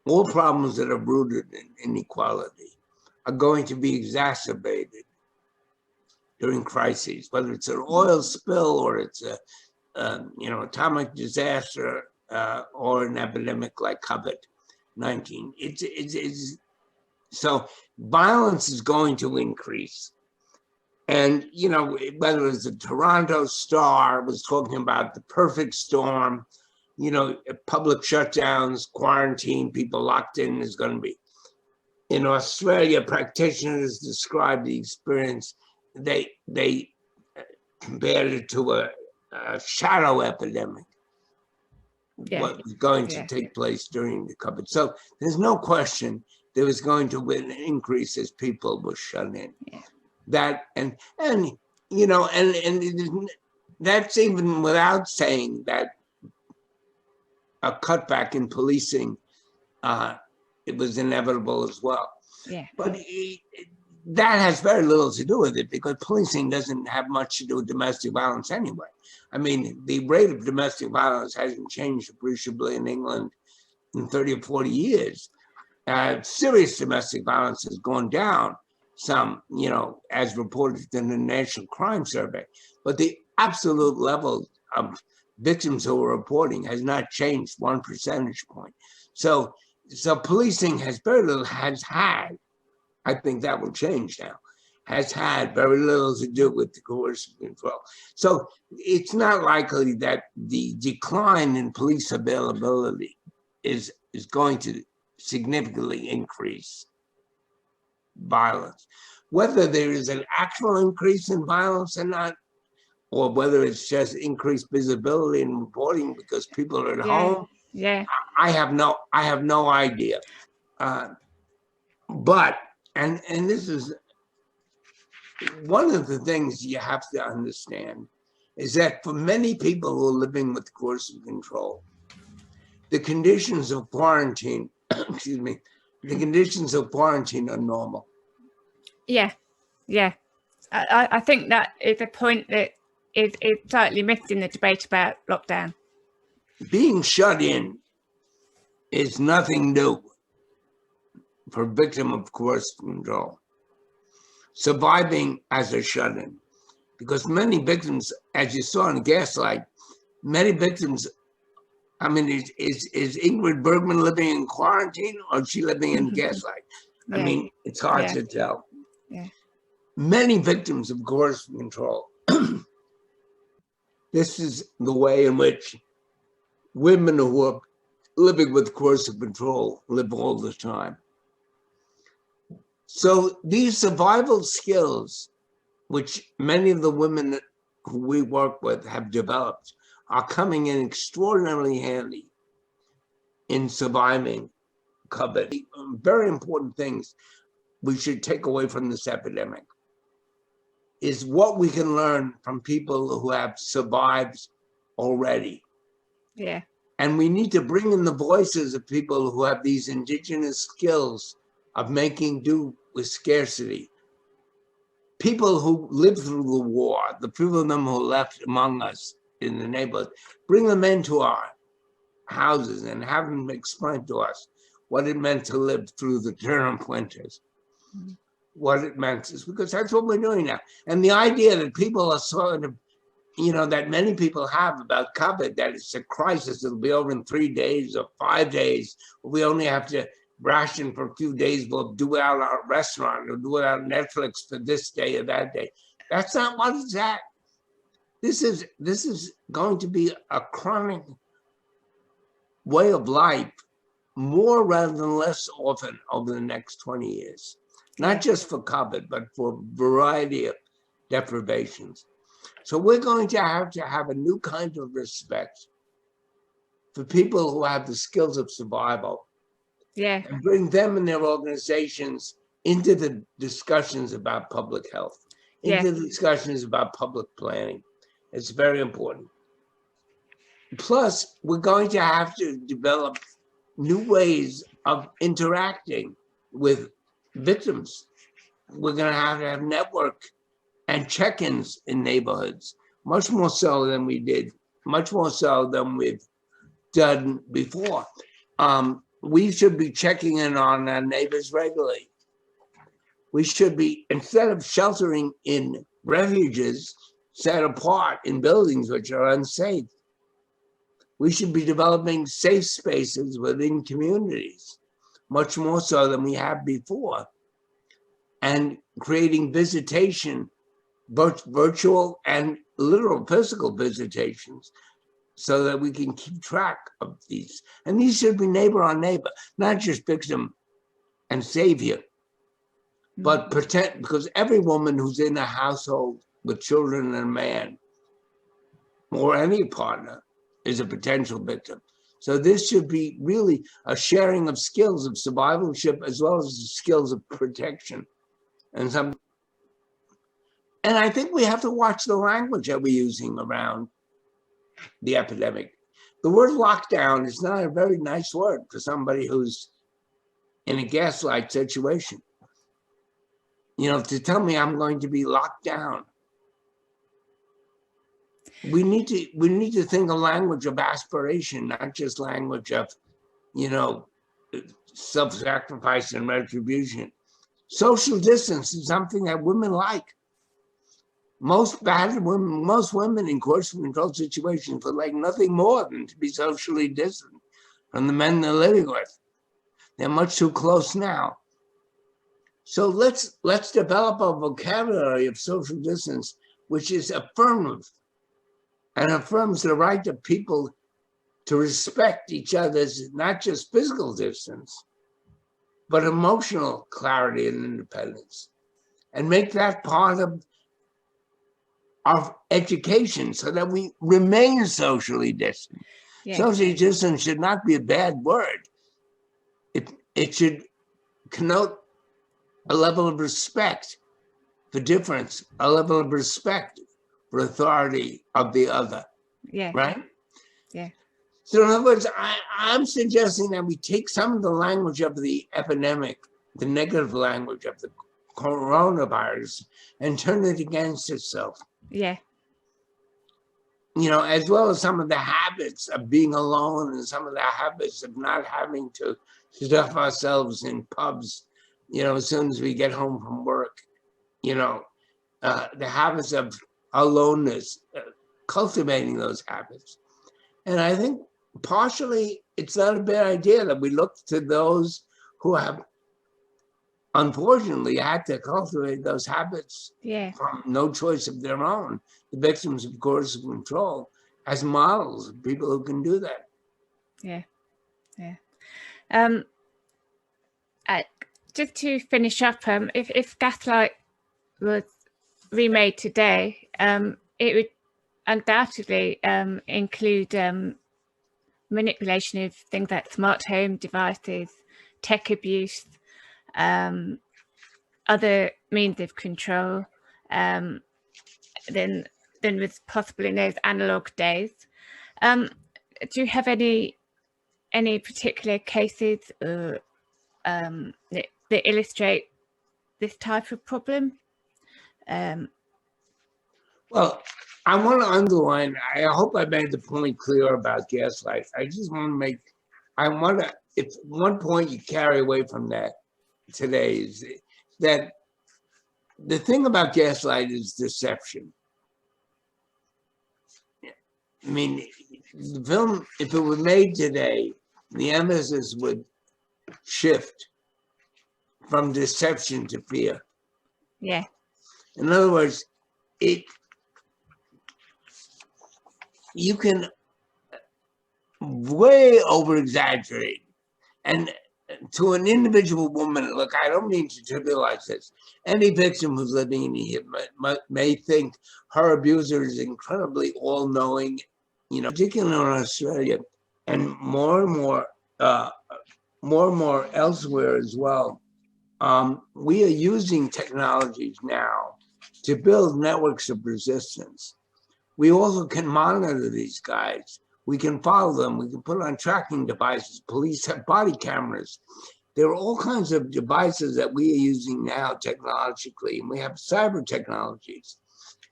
all problems that are rooted in inequality are going to be exacerbated during crises, whether it's an oil spill or it's a atomic disaster or an epidemic like COVID-19. So violence is going to increase. And, you know, whether it's the Toronto Star was talking about the perfect storm, you know, public shutdowns, quarantine, people locked in is going to be. In Australia, practitioners described the experience. They compared it to a shadow epidemic. Yeah. What was going to take place during the COVID. So there's no question there was going to be an increase as people were shut in. Yeah. That and you know and that's even without saying that a cutback in policing it was inevitable as well. Yeah. But that has very little to do with it because policing doesn't have much to do with domestic violence anyway. I mean, the rate of domestic violence hasn't changed appreciably in England in 30 or 40 years. Serious domestic violence has gone down some, you know, as reported in the National Crime Survey, but the absolute level of victims who are reporting has not changed 1 percentage point. So policing has had, I think that will change now, has had very little to do with the coercive control. So it's not likely that the decline in police availability is going to significantly increase violence. Whether there is an actual increase in violence or not, or whether it's just increased visibility and reporting because people are at home, I have no idea. But and this is one of the things you have to understand is that for many people who are living with coercive control, the conditions of quarantine, excuse me, the conditions of quarantine are normal. Yeah. I think that is a point that is slightly missed in the debate about lockdown. Being shut in is nothing new for a victim of coercive control. Surviving as a shut-in, because many victims, as you saw in Gaslight, many victims, I mean, is Ingrid Bergman living in quarantine or is she living in Gaslight? I mean, it's hard to tell. Yeah. Many victims of coercive control. This is the way in which women who are living with coercive control live all the time. So these survival skills, which many of the women who we work with have developed, are coming in extraordinarily handy in surviving COVID. Very important things we should take away from this epidemic is what we can learn from people who have survived already. Yeah. And we need to bring in the voices of people who have these indigenous skills of making do with scarcity. People who lived through the war, the people of them who left among us in the neighborhood, bring them into our houses and have them explain to us what it meant to live through the turnip winters. What it meant is because that's what we're doing now. And the idea that people are sort of, that many people have about COVID, that it's a crisis, it'll be over in 3 days or 5 days. We only have to ration for a few days, we'll do it out at our restaurant or do it out Netflix for this day or that day. That's not what it's at. This is going to be a chronic way of life more rather than less often over the next 20 years. Not just for COVID, but for a variety of deprivations. So we're going to have a new kind of respect for people who have the skills of survival. Yeah. And bring them and their organizations into the discussions about public health, into the discussions about public planning. It's very important. Plus, we're going to have to develop new ways of interacting with victims. We're going to have network and check-ins in neighborhoods, much more so than we did, much more so than we've done before. We should be checking in on our neighbors regularly. We should be, instead of sheltering in refuges set apart in buildings which are unsafe, we should be developing safe spaces within communities, much more so than we have before, and creating visitation, both virtual and literal physical visitations, so that we can keep track of these. And these should be neighbor on neighbor, not just victim and savior, but protect, because every woman who's in a household with children and a man, or any partner, is a potential victim. So this should be really a sharing of skills of survivalship as well as the skills of protection. And I think we have to watch the language that we're using around the epidemic. The word lockdown is not a very nice word for somebody who's in a gaslight situation. To tell me I'm going to be locked down. We need to think a language of aspiration, not just language of, self-sacrifice and retribution. Social distance is something that women like. Most women in coercive control situations would like nothing more than to be socially distant from the men they're living with. They're much too close now. So let's develop a vocabulary of social distance which is affirmative and affirms the right of people to respect each other's not just physical distance, but emotional clarity and independence, and make that part of education so that we remain socially distant. Yeah. Socially distant should not be a bad word. It should connote a level of respect for difference, a level of respect for authority of the other. Yeah. Right? Yeah. So in other words, I'm suggesting that we take some of the language of the epidemic, the negative language of the coronavirus, and turn it against itself. Yeah. As well as some of the habits of being alone and some of the habits of not having to stuff ourselves in pubs, as soon as we get home from work, the habits of aloneness, cultivating those habits. And I think partially it's not a bad idea that we look to those who have unfortunately had to cultivate those habits from no choice of their own, the victims of coercive control, as models of people who can do that. Yeah. Just to finish up, if Gaslight was remade today, it would undoubtedly include manipulation of things like smart home devices, tech abuse, other means of control than was possible in those analog days. Do you have any particular cases that illustrate this type of problem? Well, I want to underline, I hope I made the point clear about gaslight. I just want to make, if one point you carry away from that today is that the thing about gaslight is deception. I mean, the film, if it were made today, the emphasis would shift from deception to fear. Yeah. In other words, you can way over exaggerate. And to an individual woman, look, I don't mean to trivialize this. Any victim who's living in here may think her abuser is incredibly all-knowing, particularly in Australia, and more and more elsewhere as well. We are using technologies now to build networks of resistance. We also can monitor these guys. We can follow them. We can put on tracking devices. Police have body cameras. There are all kinds of devices that we are using now technologically, and we have cyber technologies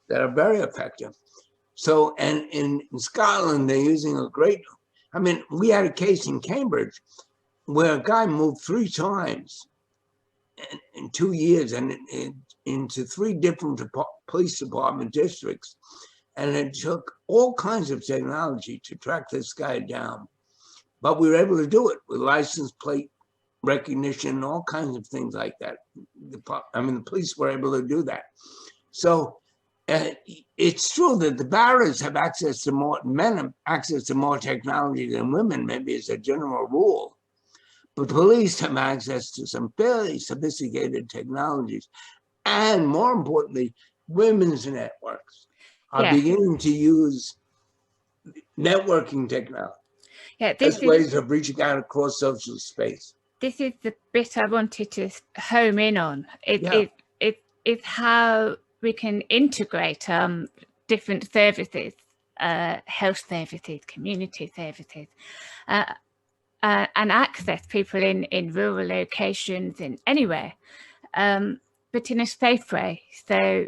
that are very effective. So, and in Scotland, they're using we had a case in Cambridge where a guy moved 3 times in 2 years and into 3 different police department districts. And it took all kinds of technology to track this guy down. But we were able to do it with license plate recognition and all kinds of things like that. The police were able to do that. So it's true that the barriers have access to more, men have access to more technology than women, maybe as a general rule. But police have access to some fairly sophisticated technologies. And more importantly, women's networks are beginning to use networking technology as ways of reaching out across social space. This is the bit I wanted to home in on. It's how we can integrate different services, health services, community services, and access people in rural locations, in anywhere, but in a safe way. So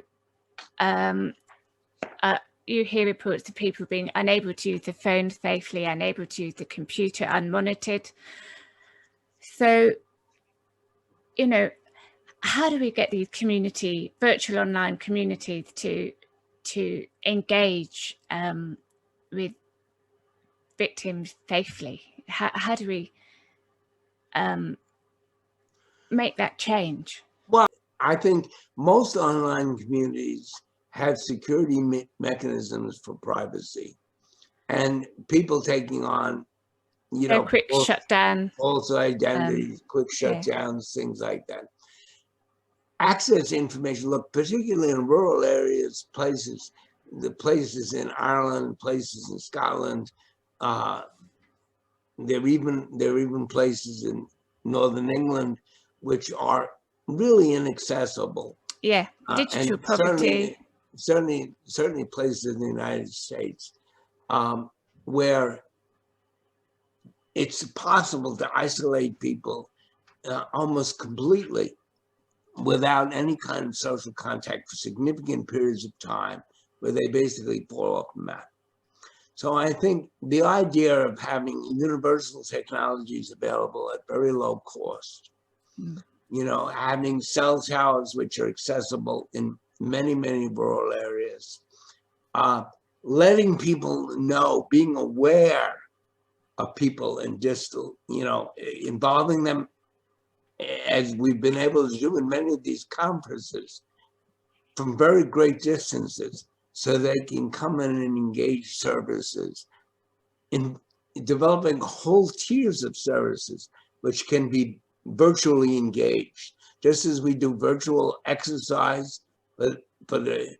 you hear reports of people being unable to use the phone safely, unable to use the computer unmonitored. So, how do we get these virtual online communities to engage with victims safely? How do we make that change? Well, I think most online communities have security mechanisms for privacy, and people taking on, quick shutdown, false identities, quick shutdowns, things like that. Access to information, look, particularly in rural areas, the places in Ireland, places in Scotland, there are even places in Northern England which are really inaccessible. Yeah, digital poverty. Certainly places in the United States where it's possible to isolate people almost completely without any kind of social contact for significant periods of time, where they basically fall off the map. So I think the idea of having universal technologies available at very low cost, having cell towers which are accessible in many, many rural areas, letting people know, being aware of people in distal, involving them as we've been able to do in many of these conferences from very great distances, so they can come in and engage services in developing whole tiers of services which can be virtually engaged, just as we do virtual exercise at the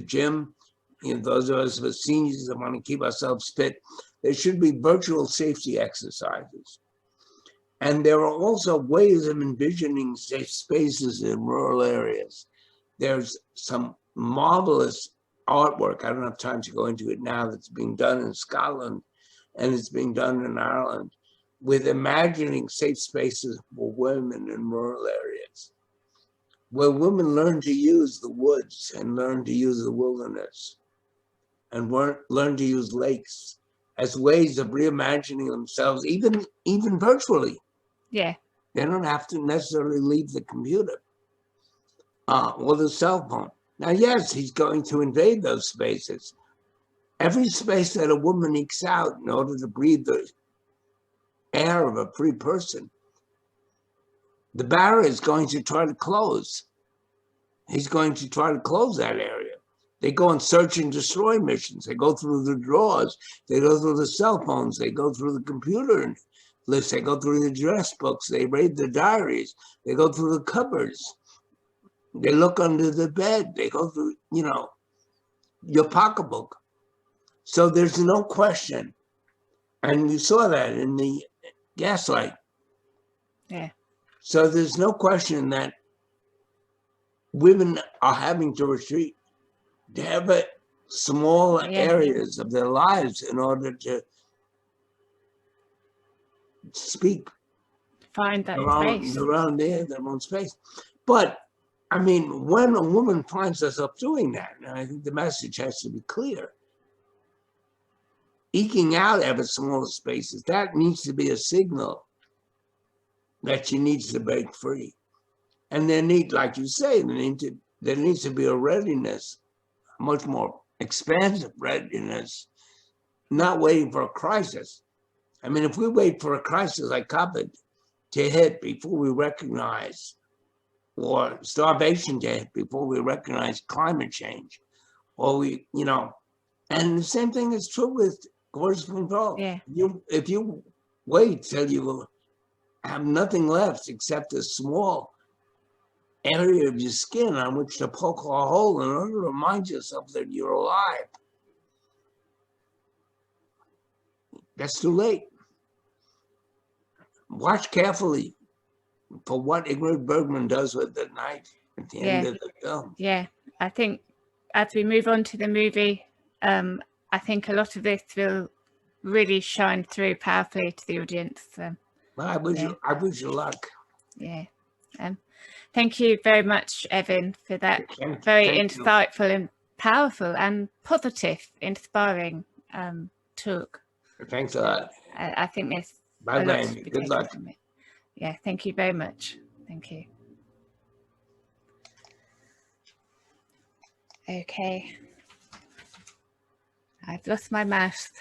gym. Those of us with seniors that want to keep ourselves fit, there should be virtual safety exercises. And there are also ways of envisioning safe spaces in rural areas. There's some marvelous artwork, I don't have time to go into it now, that's being done in Scotland and it's being done in Ireland with imagining safe spaces for women in rural areas, where women learn to use the woods and learn to use the wilderness and learn to use lakes as ways of reimagining themselves, even virtually. Yeah. They don't have to necessarily leave the computer or the cell phone. Now, yes, he's going to invade those spaces. Every space that a woman ekes out in order to breathe the air of a free person, the barrier is going to try to close. He's going to try to close that area. They go on search and destroy missions. They go through the drawers. They go through the cell phones. They go through the computer lists. They go through the address books. They raid the diaries. They go through the cupboards. They look under the bed. They go through, your pocketbook. So there's no question. And you saw that in the Gaslight. Yeah. So there's no question that women are having to retreat. They have small areas of their lives in order to speak. Find that space. Around there, their own space. But, I mean, when a woman finds herself doing that, and I think the message has to be clear, eking out ever smaller spaces, that needs to be a signal that she needs to break free. And like you say, there needs to be a readiness, a much more expansive readiness, not waiting for a crisis. I mean, if we wait for a crisis like COVID to hit before we recognize, or starvation to hit before we recognize climate change, or and the same thing is true with coercive control. Yeah. If you wait till you have nothing left except a small area of your skin on which to poke a hole in order to remind yourself that you're alive, that's too late. Watch carefully for what Ingrid Bergman does with the knife at the end of the film. Yeah, I think as we move on to the movie, I think a lot of this will really shine through powerfully to the audience. Well, I wish you luck. Yeah. Thank you very much, Evan, for that very insightful and powerful and positive, inspiring talk. Thanks a lot. I think there's Bye, a lot to Amy. be Good taken luck. from it. Yeah, thank you very much. Thank you. Okay. I've lost my mouse.